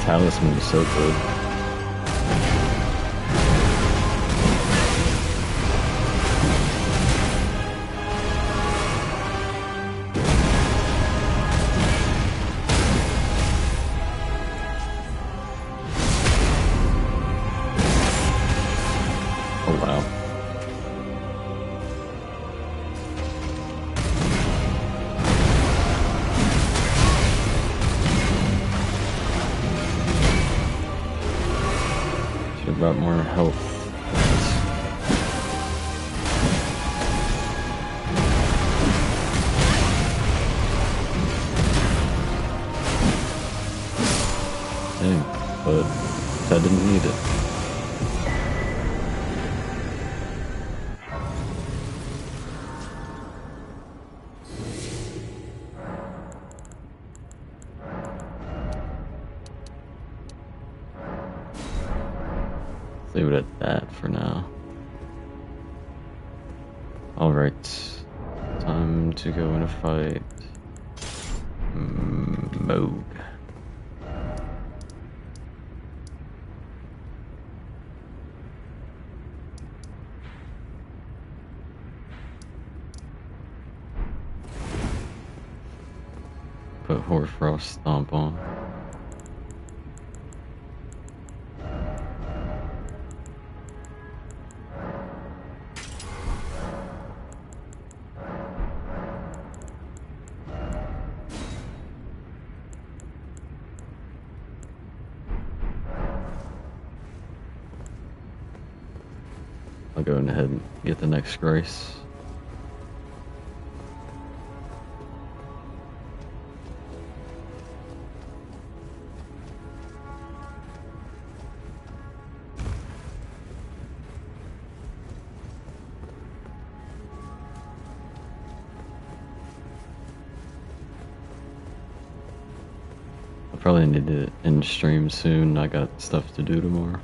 Talisman is so good. Oh wow. about more health. Dang, but I didn't need it. Leave it at that for now. Alright, time to go in a fight. Moog. Put Hoarfrost Stomp on. I'll go ahead and get the next grace. I'll probably need to end stream soon. I got stuff to do tomorrow.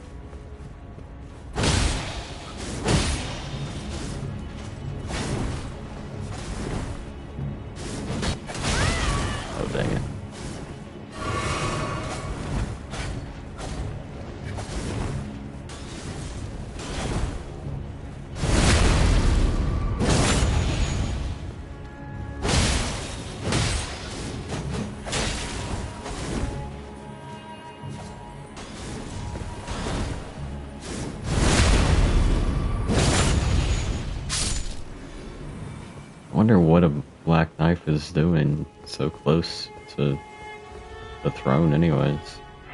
Oh, dang it. I wonder what a black knife is doing so close to the throne anyways.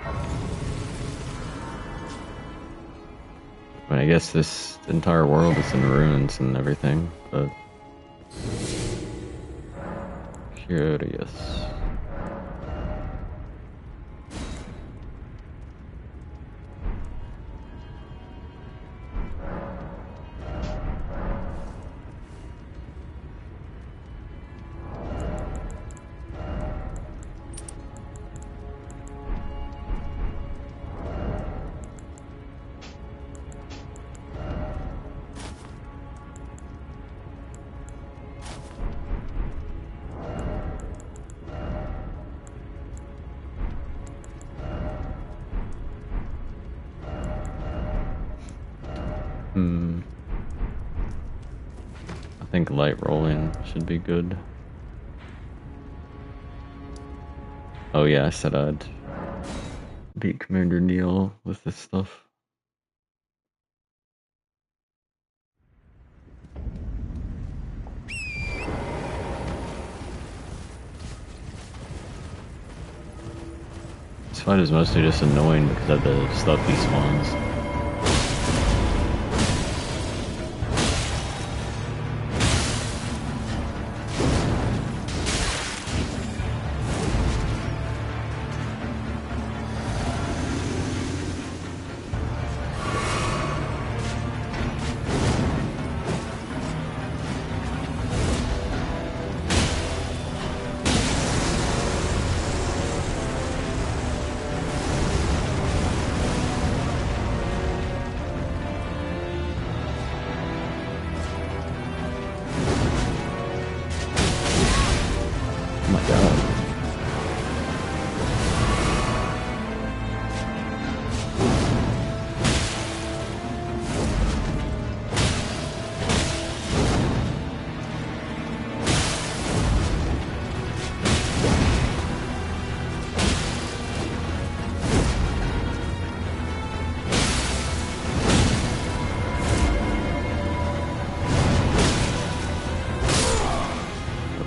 I mean, I guess this entire world is in ruins and everything, but... curious. I think light rolling should be good. Oh yeah, I said I'd beat Commander Neil with this stuff. This fight is mostly just annoying because of the stuff he spawns. Oh my god.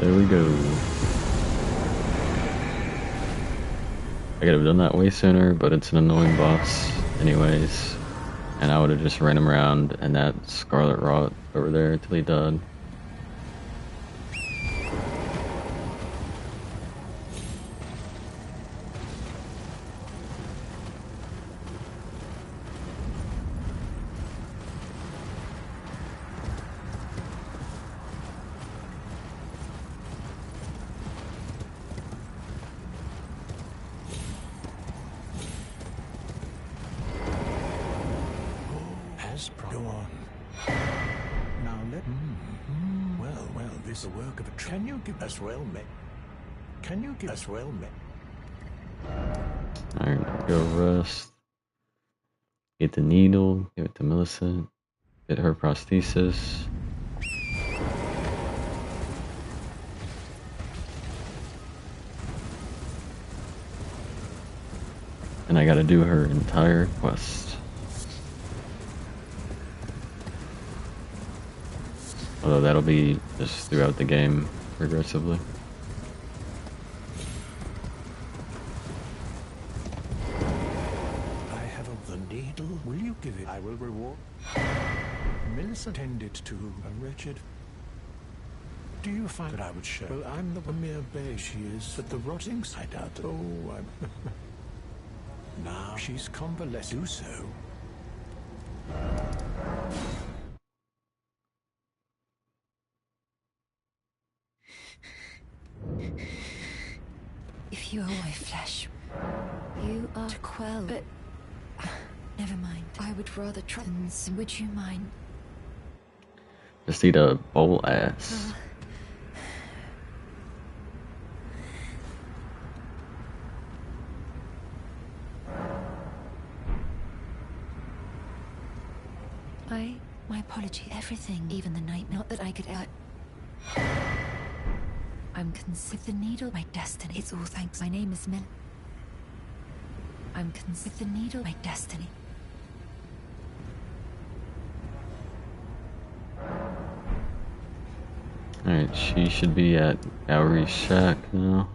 There we go. I could have done that way sooner, but it's an annoying boss anyways. And I would have just ran him around and that scarlet rot over there until he died. Go on. Now let. Well, this is the work of a. Can you give us well, mate? Can you give us well, mate? Alright, go rest. Get the needle, give it to Millicent. Get her prosthesis. And I gotta do her entire quest. Although that'll be just throughout the game, progressively. I have the needle. Will you give it? I will reward. Millicent tended to a wretched. Do you find that I would show? Well, I'm the mere babe she is, but the rotting side out. Oh, I'm. Now she's convalescent. Do so. If you are my flesh, you are to quell. But never mind. I would rather try. Would you mind? Just eat a bowl ass. My apology. Everything, even the nightmare. Not that I could. I'm with the needle. My destiny. It's all thanks. My name is Mel. I'm with the needle. My destiny. Alright, she should be at Bowery's shack now.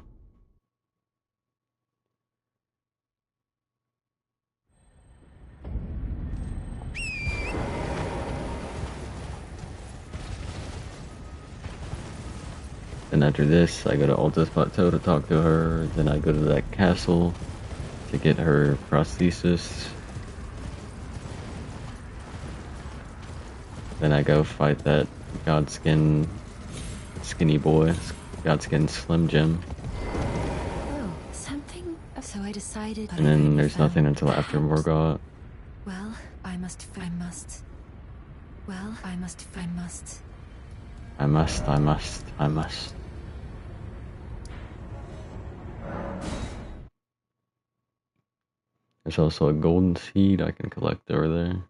Then after this, I go to Altus Plateau to talk to her. Then I go to that castle to get her prosthesis. Then I go fight that Godskin skinny boy, Godskin Slim Jim. Oh, something. So I decided. And then there's nothing until after Morgoth. Well, I must. Well, I must. I must. There's also a golden seed I can collect over there.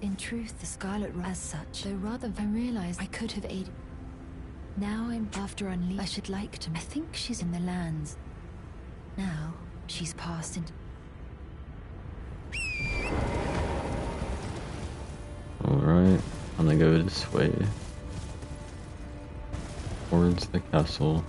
In truth, the Scarlet as such, though rather I realized I could have aided. Now I'm after Unleashed. I should like to. I think she's in the lands. Now she's passed into. Alright, I'm gonna go this way. Towards the castle.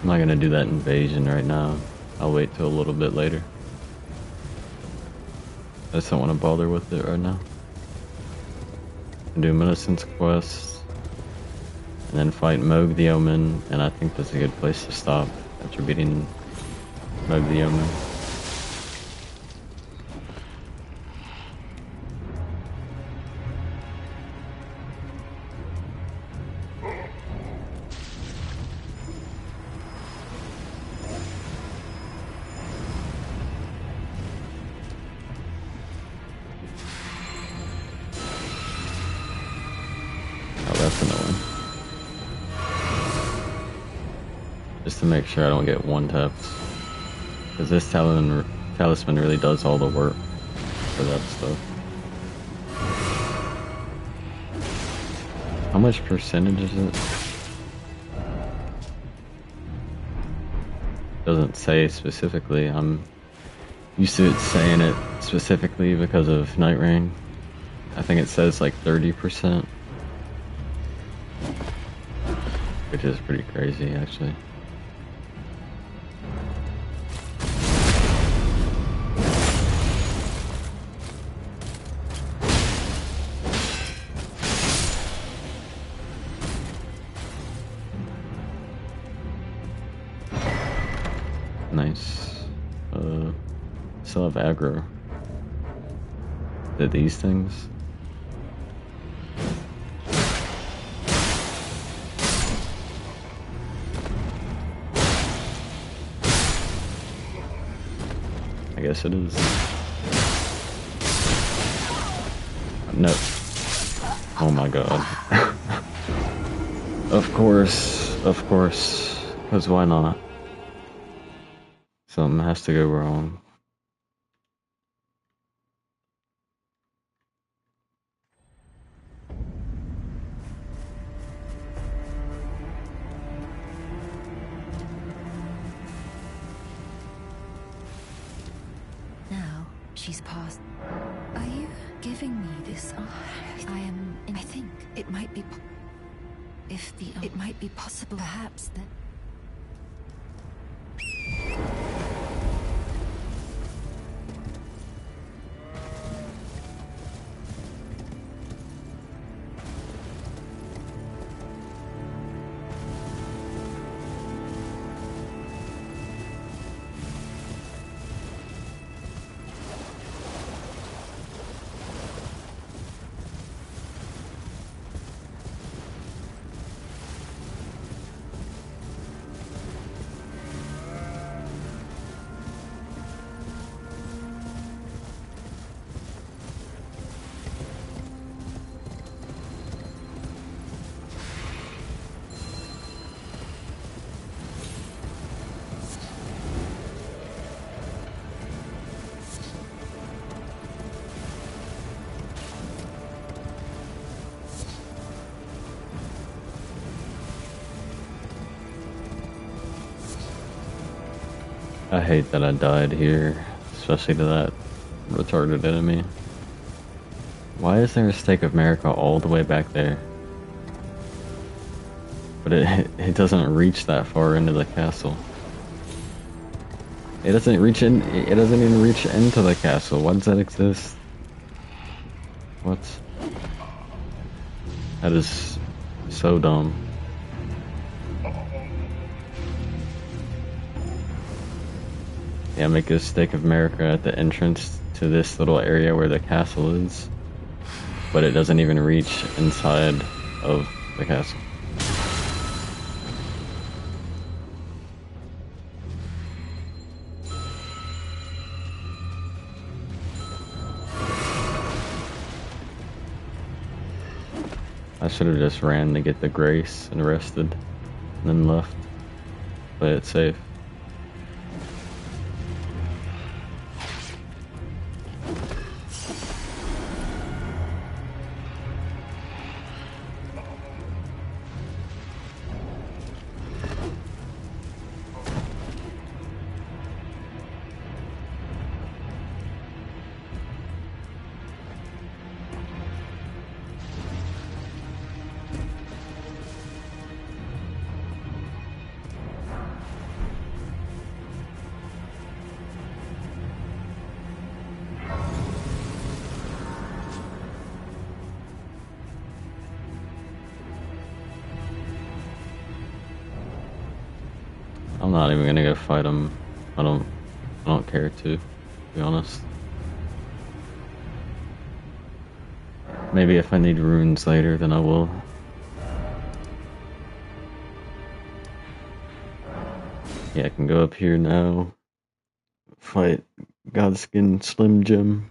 I'm not gonna do that invasion right now. I'll wait till a little bit later. I just don't want to bother with it right now. Do Millicent's quest, and then fight Moog the Omen, and I think that's a good place to stop after beating Moog the Omen. Just to make sure I don't get one tapped. Because this talisman really does all the work for that stuff. How much percentage is it? Doesn't say specifically. I'm used to it saying it specifically because of Night Rain. I think it says like 30%. Which is pretty crazy actually. Nice. Still have aggro. Did these things? I guess it is. No. Oh my god. Of course. Of course. Because why not? Something has to go wrong. Now she's passed. Are you giving me this? I think it might be. It might be possible, perhaps that. I hate that I died here, especially to that retarded enemy. Why is there a Stake of America all the way back there? But it doesn't reach that far into the castle. It doesn't reach in. It doesn't even reach into the castle. Why does that exist? What? That is so dumb. Yeah, make a Stake of America at the entrance to this little area where the castle is, but it doesn't even reach inside of the castle. I should have just ran to get the grace and rested, and then left. Play it safe. I'm not even gonna go fight him. I don't care to be honest. Maybe if I need runes later, then I will. Yeah, I can go up here now. Fight Godskin Slim Jim.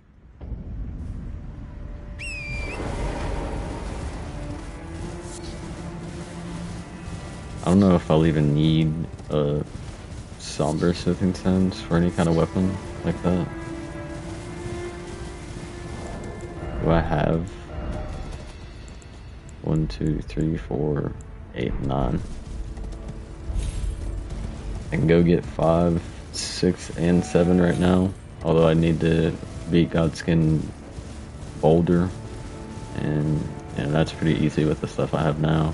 I don't know if I'll even need a somber smithing stones for any kind of weapon like that. Do I have 1, 2, 3, 4, 8, 9? I can go get 5, 6, and 7 right now. Although I need to beat Godskin Boulder, and that's pretty easy with the stuff I have now.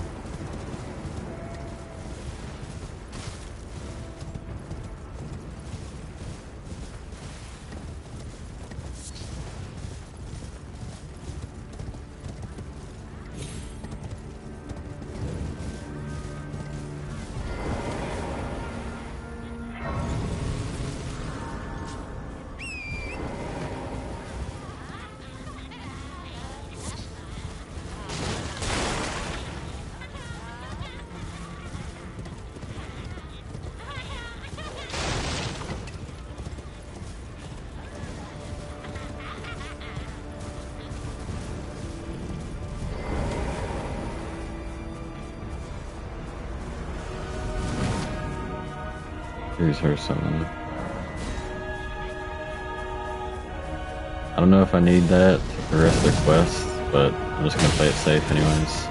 Here's her summon. I don't know if I need that to progress the quest, but I'm just gonna play it safe anyways.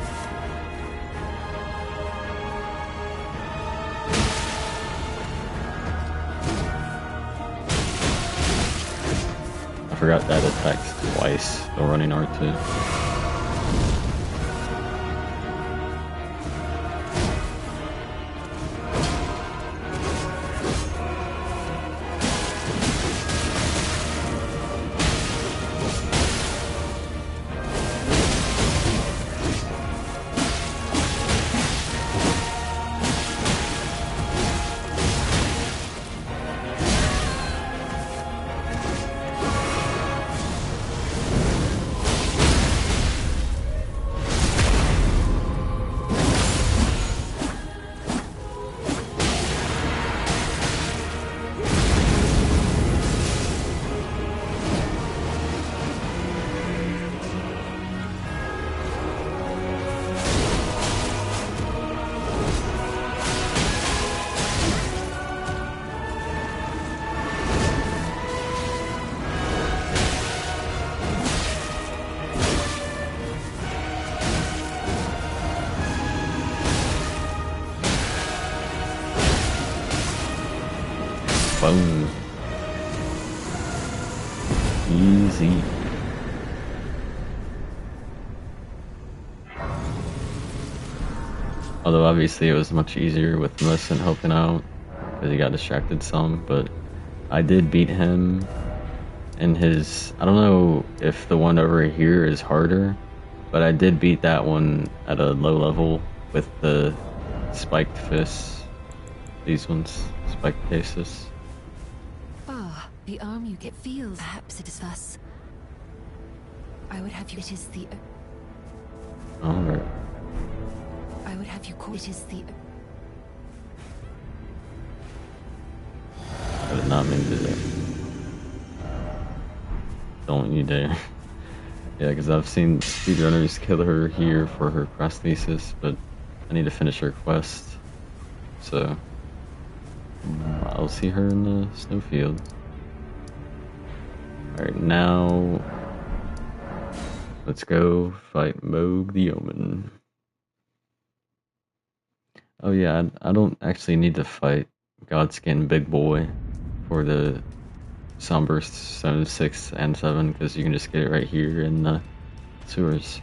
I forgot that attacks twice, the running R2. Boom. Easy. Although obviously it was much easier with Millicent helping out because he got distracted some, but I did beat him in his, I don't know if the one over here is harder, but I did beat that one at a low level with the spiked fists. These ones, spiked cases. The arm you get feels. Perhaps it is thus. I would have you. It is the. Alright. I would have you call. It is the. I did not mean to do that. Don't you dare. Yeah, because I've seen speedrunners kill her here for her prosthesis, but I need to finish her quest. So, I'll see her in the snowfield. Alright, now let's go fight Moog the Omen. Oh yeah, I don't actually need to fight Godskin Big Boy for the Sunburst Zone 6 and 7 because you can just get it right here in the sewers.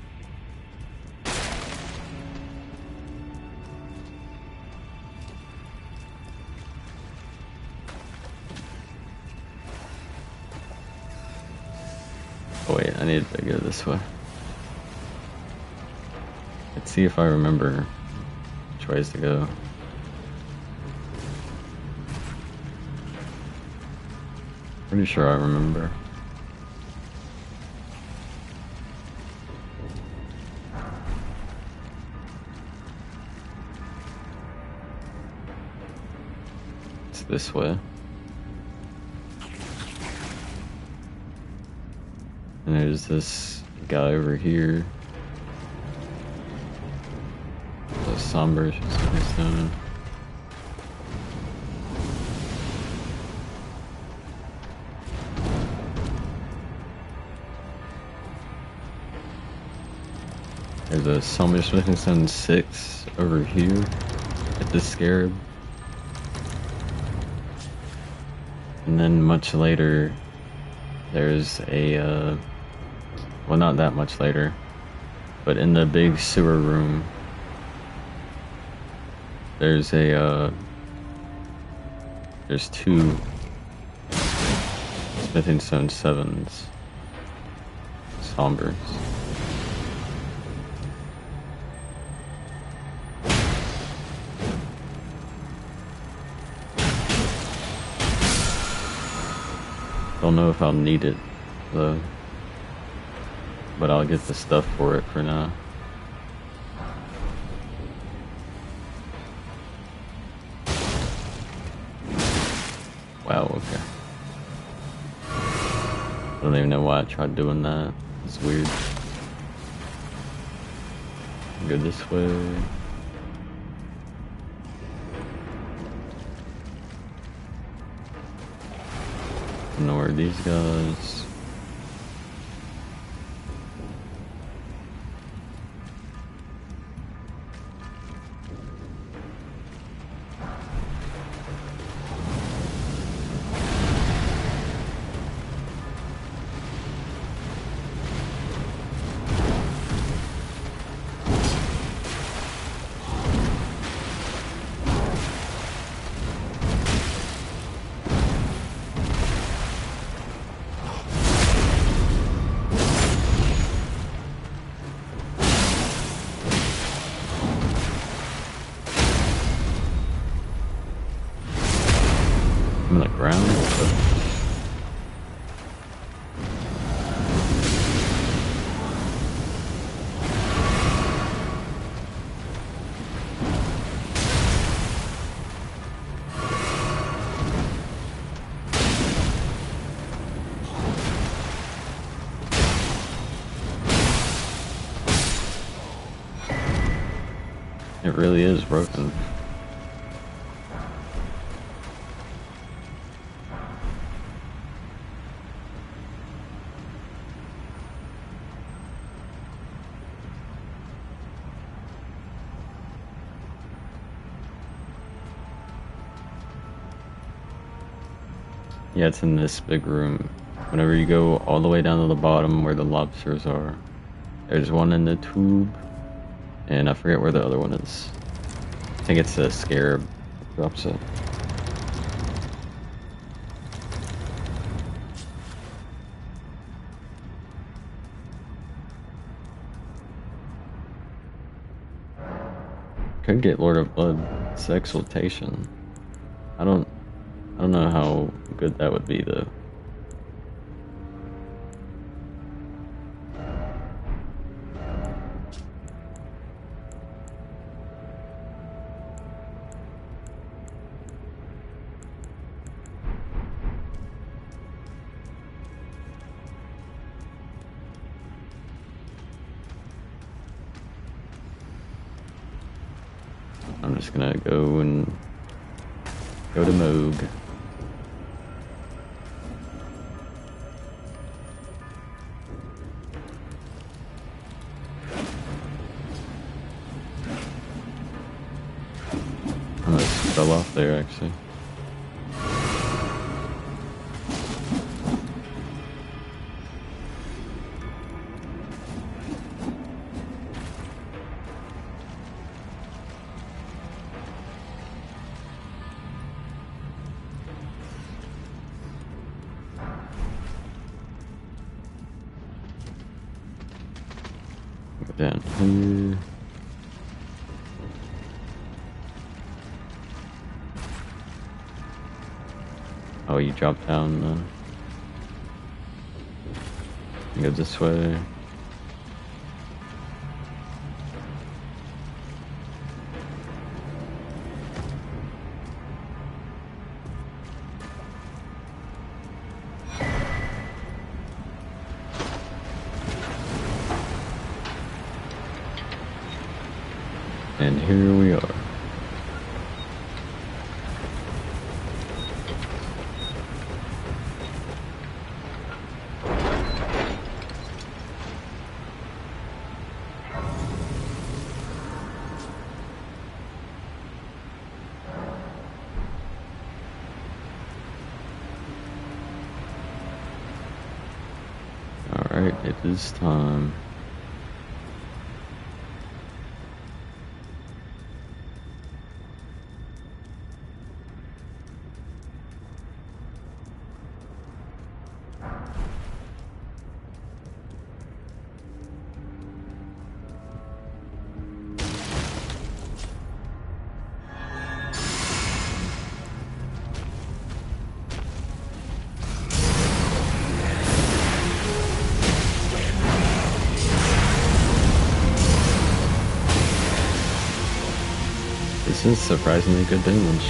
Oh wait, I need to go this way. Let's see if I remember which ways to go. Pretty sure I remember. It's this way. And there's this guy over here. The somber stone. There's a somber smithing stone 6 over here at the scarab. And then much later, there's a, well, not that much later, but in the big sewer room, there's a, there's 2 smithing stone 7s, sombers. Don't know if I'll need it though, but I'll get the stuff for it for now. Wow, okay. I don't even know why I tried doing that. It's weird. Go this way. Ignore these guys. I'm in the ground. It really is broken. Yeah, it's in this big room. Whenever you go all the way down to the bottom where the lobsters are, there's one in the tube, and I forget where the other one is. I think it's a scarab that drops it. Could get Lord of Blood's exaltation. I don't know how good that would be though. I'm just gonna go to Moog. I almost fell off there actually. Down here. Oh, you dropped down then. Go this way. And here we are. Alright, it is time. This is surprisingly good damage.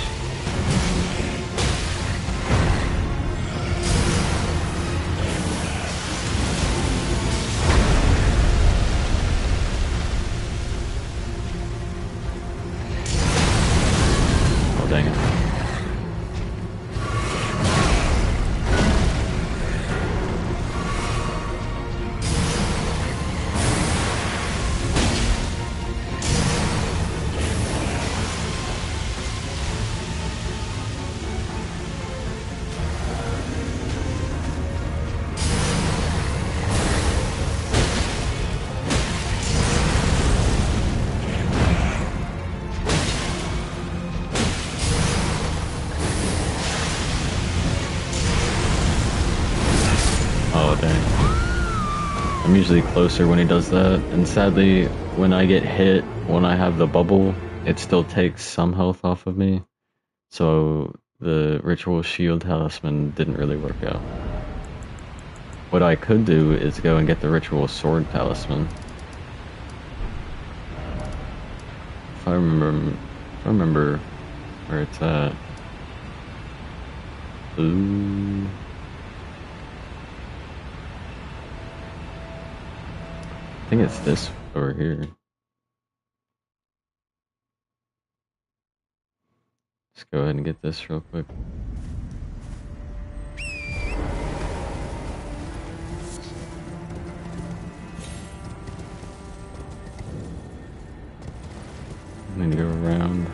Oh, dang it. Oh, dang. I'm usually closer when he does that, and sadly, when I get hit, when I have the bubble, it still takes some health off of me. So the ritual shield talisman didn't really work out. What I could do is go and get the ritual sword talisman. If I remember where it's at. Ooh. I think it's this over here. Let's go ahead and get this real quick. I need to go around.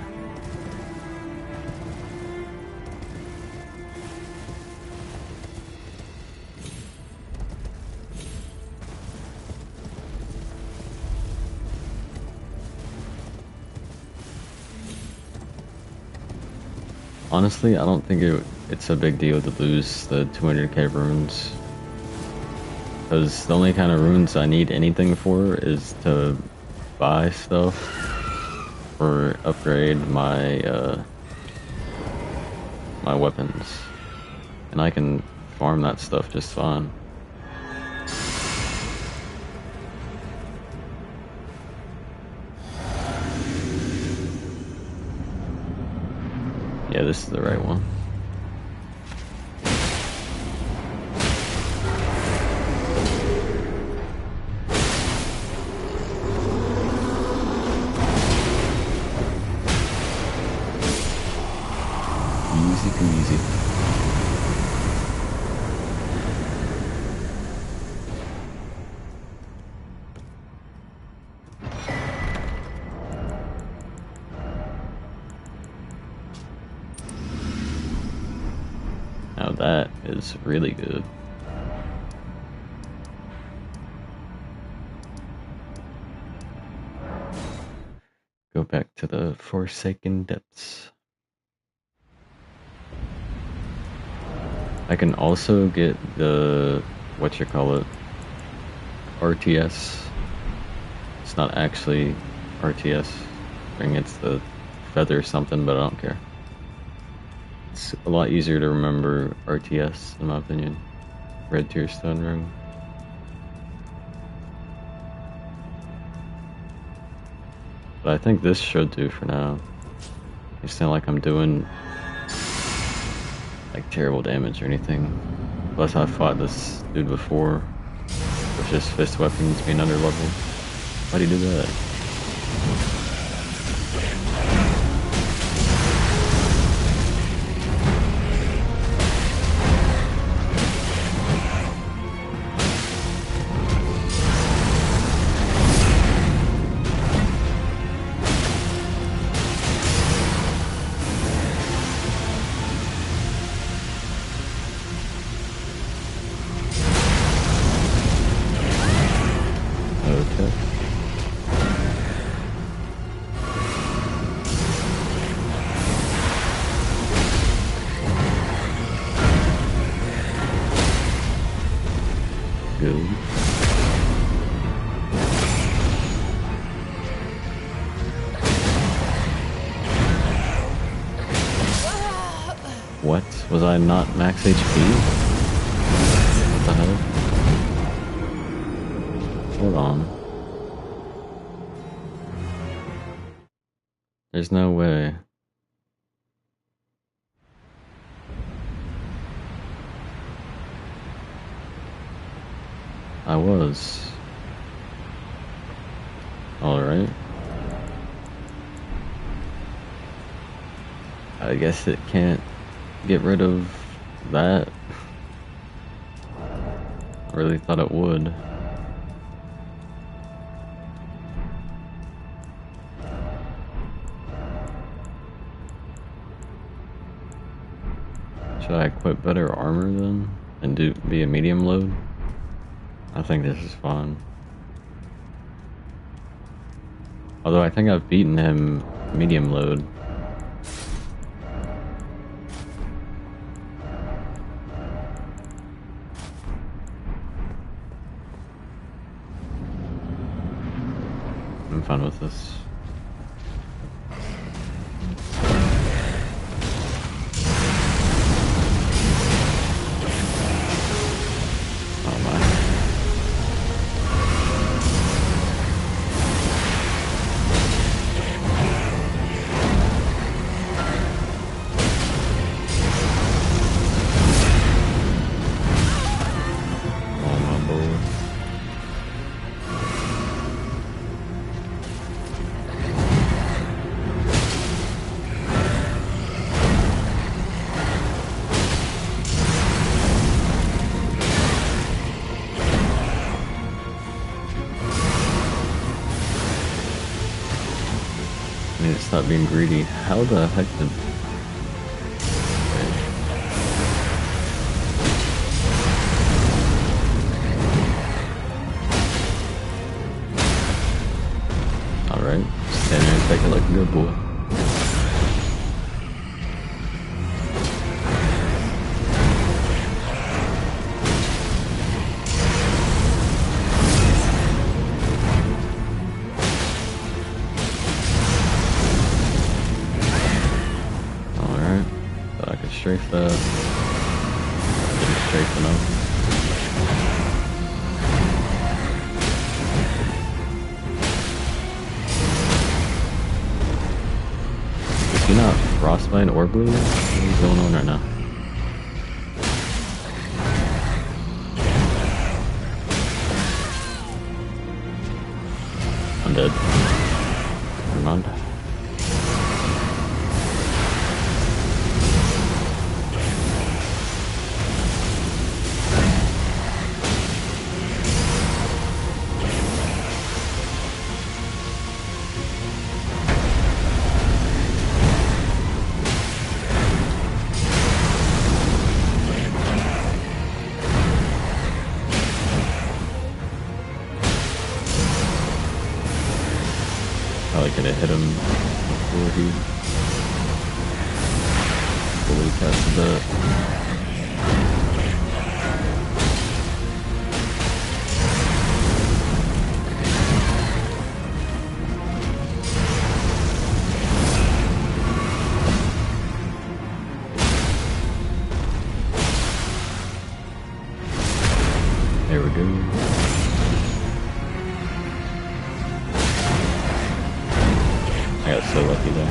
Honestly, I don't think it's a big deal to lose the 200k runes. Because the only kind of runes I need anything for is to buy stuff or upgrade my my weapons. And I can farm that stuff just fine. Yeah, this is the right one. Easy peasy. Now that is really good. Go back to the Forsaken Depths. I can also get the, RTS. It's not actually RTS. I think it's the feather something, but I don't care. It's a lot easier to remember RTS, in my opinion. Red Tearstone Ring. But I think this should do for now. It's not like I'm doing like terrible damage or anything. Plus I fought this dude before with just fist weapons being under level. Why'd he do that? Okay. Good. What? Was I not max HP? What the hell? Hold on. There's no way. I was. Alright. I guess it can't get rid of that. I really thought it would. Should I equip better armor then? And be a medium load? I think this is fine. Although I think I've beaten him medium load. I'm fine with this. Oh my. Oh my boy. I need to stop being greedy. How the heck did... Alright, stand there and take it like a good boy. Alright, thought I could strafe that. Didn't strafe enough. Is he not frostbite or blue? What is going on right now? I'm dead. Never mind. Probably could have hit him before he fully casted that. There we go. so lucky there.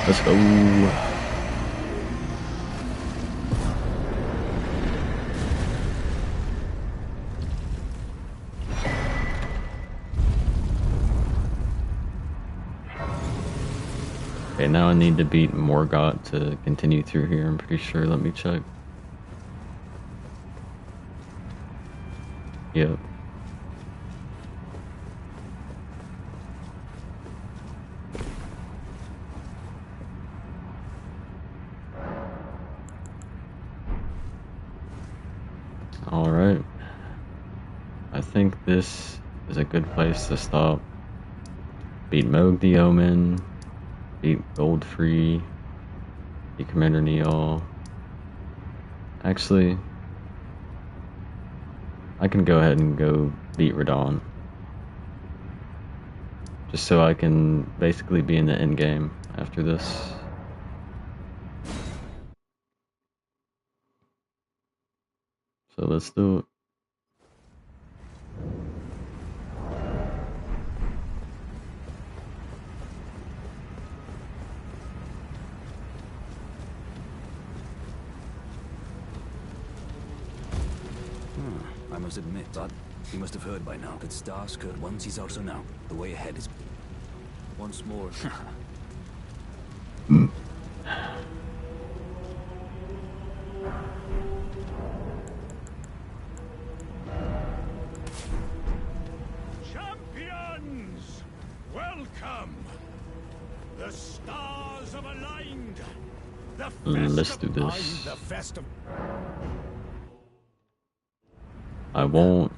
Let's go. Okay, now I need to beat Morgott to continue through here, I'm pretty sure. Let me check. Yep. Alright. I think this is a good place to stop. Beat Moog the Omen. Beat Goldfree. Beat Commander Neal. Actually, I can go ahead and go beat Radon. Just so I can basically be in the end game after this. So let's do it. I must admit, but he must have heard by now that stars could once he's also now. The way ahead is once more. Champions! Welcome! The stars have aligned! Let's do this. I won't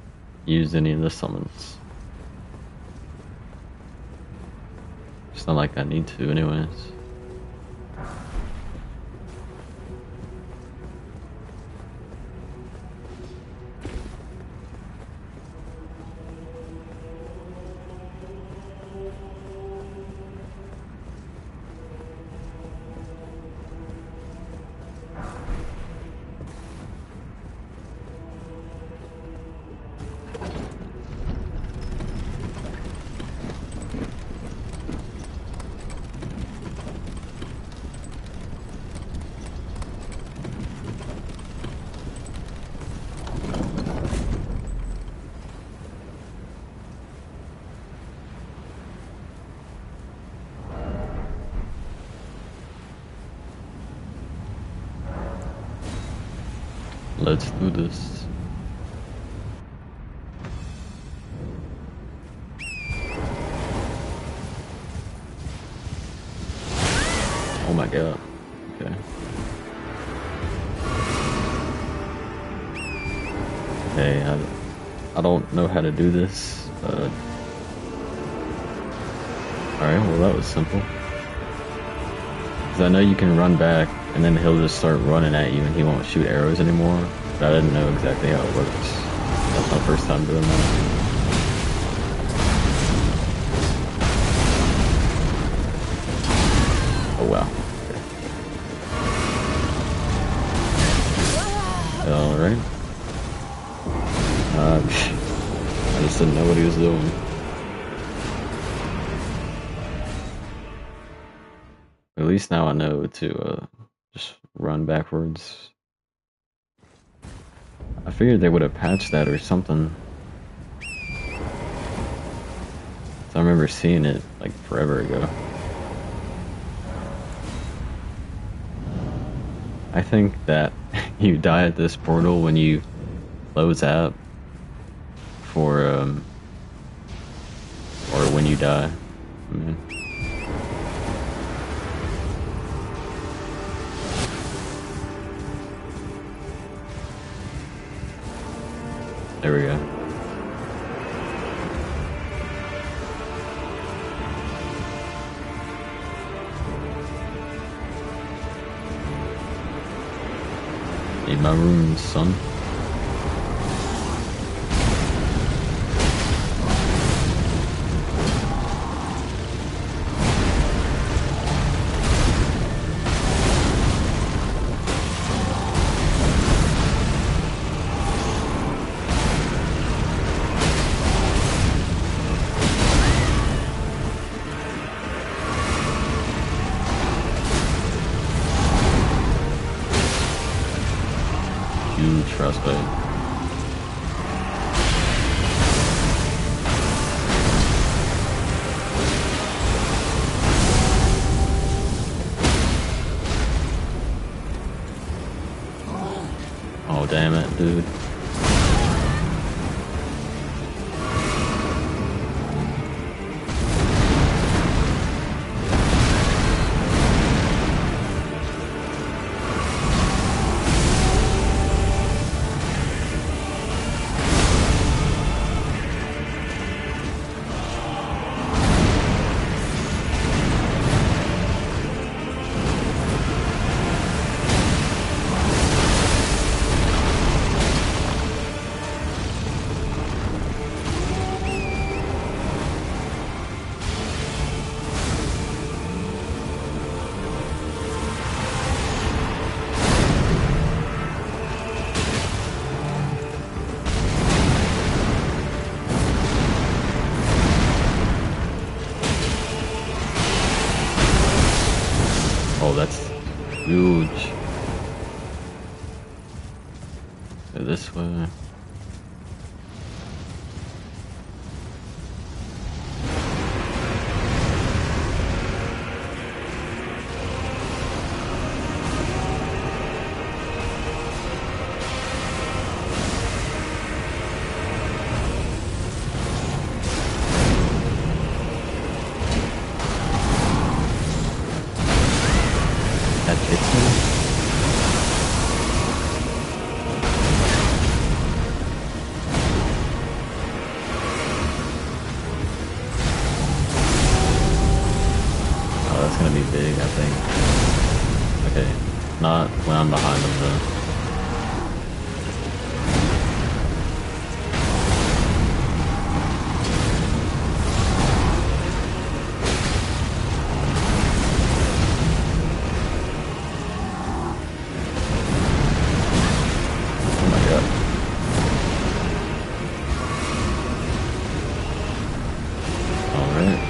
use any of the summons. It's not like I need to anyways. Let's do this. Oh my god. Okay. Hey, I don't know how to do this, but... Alright, well that was simple. Because I know you can run back, and then he'll just start running at you and he won't shoot arrows anymore. But I didn't know exactly how it works. That's my first time doing that. Oh wow. Okay. Alright. I just didn't know what he was doing. At least now I know to just run backwards. I figured they would have patched that or something. So I remember seeing it like forever ago. I think that you die at this portal when you close app for or when you die. I mean, there we go. Need my runes, son. dude. Oh, that's huge. Go this way. That hits me. Oh, that's gonna be big, I think. Okay, not when I'm behind them though. Oh my god. Alright.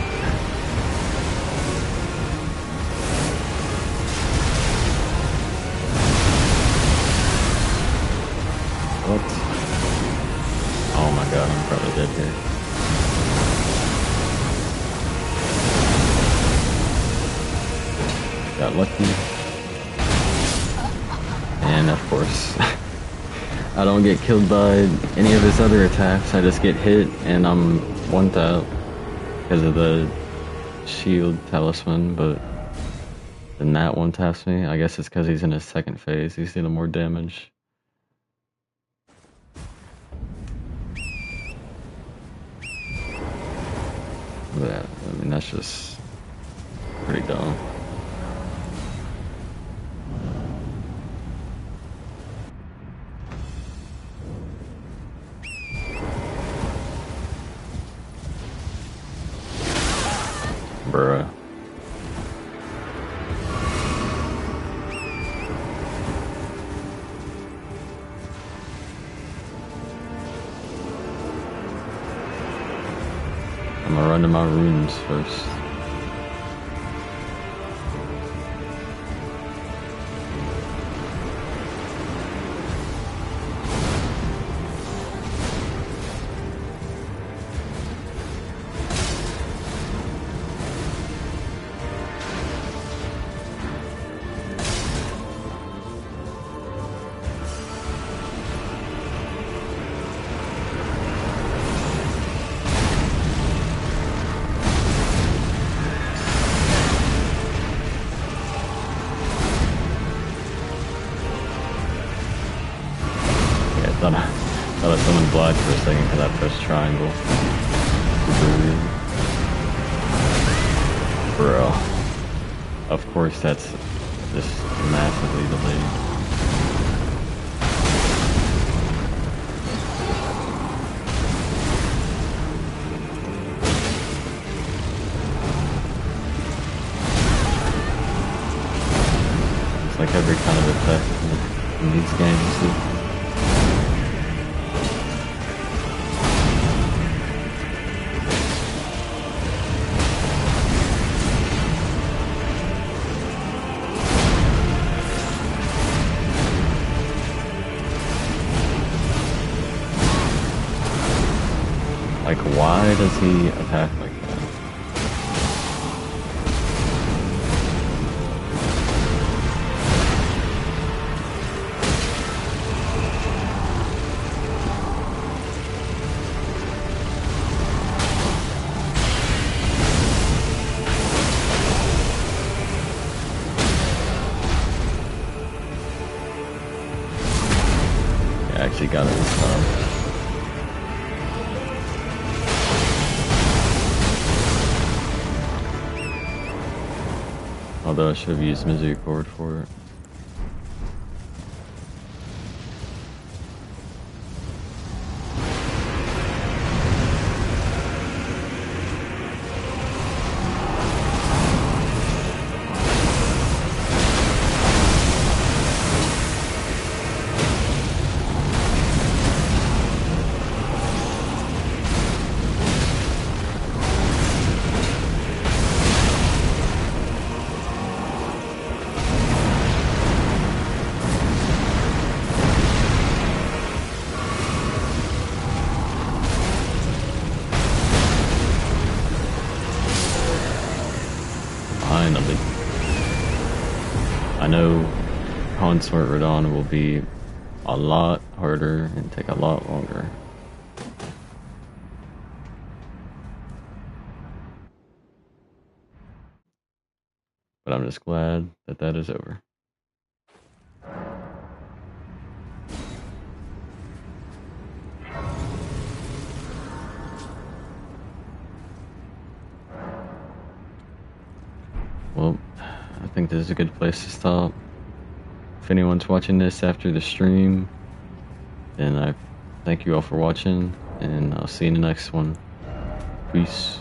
What? Oh my god, I'm probably dead here. Got lucky. And of course, I don't get killed by any of his other attacks. I just get hit and I'm one tap because of the shield talisman, but then that one taps me. I guess it's because he's in his second phase. He's dealing more damage. But I mean, that's just pretty dumb. Bruh. I'm gonna run to my runes first. Thought I someone blocked for a second because I pressed triangle. Bro. Of course that's just massively delayed. It's like every kind of effect in these games. Like, why does he attack like that? actually got it this time. Although I should have used Misericord for it. Finally. I know Consort Radon will be a lot harder and take a lot longer. But I'm just glad that that is over. Well, I think this is a good place to stop. If anyone's watching this after the stream, then I thank you all for watching, and I'll see you in the next one. Peace.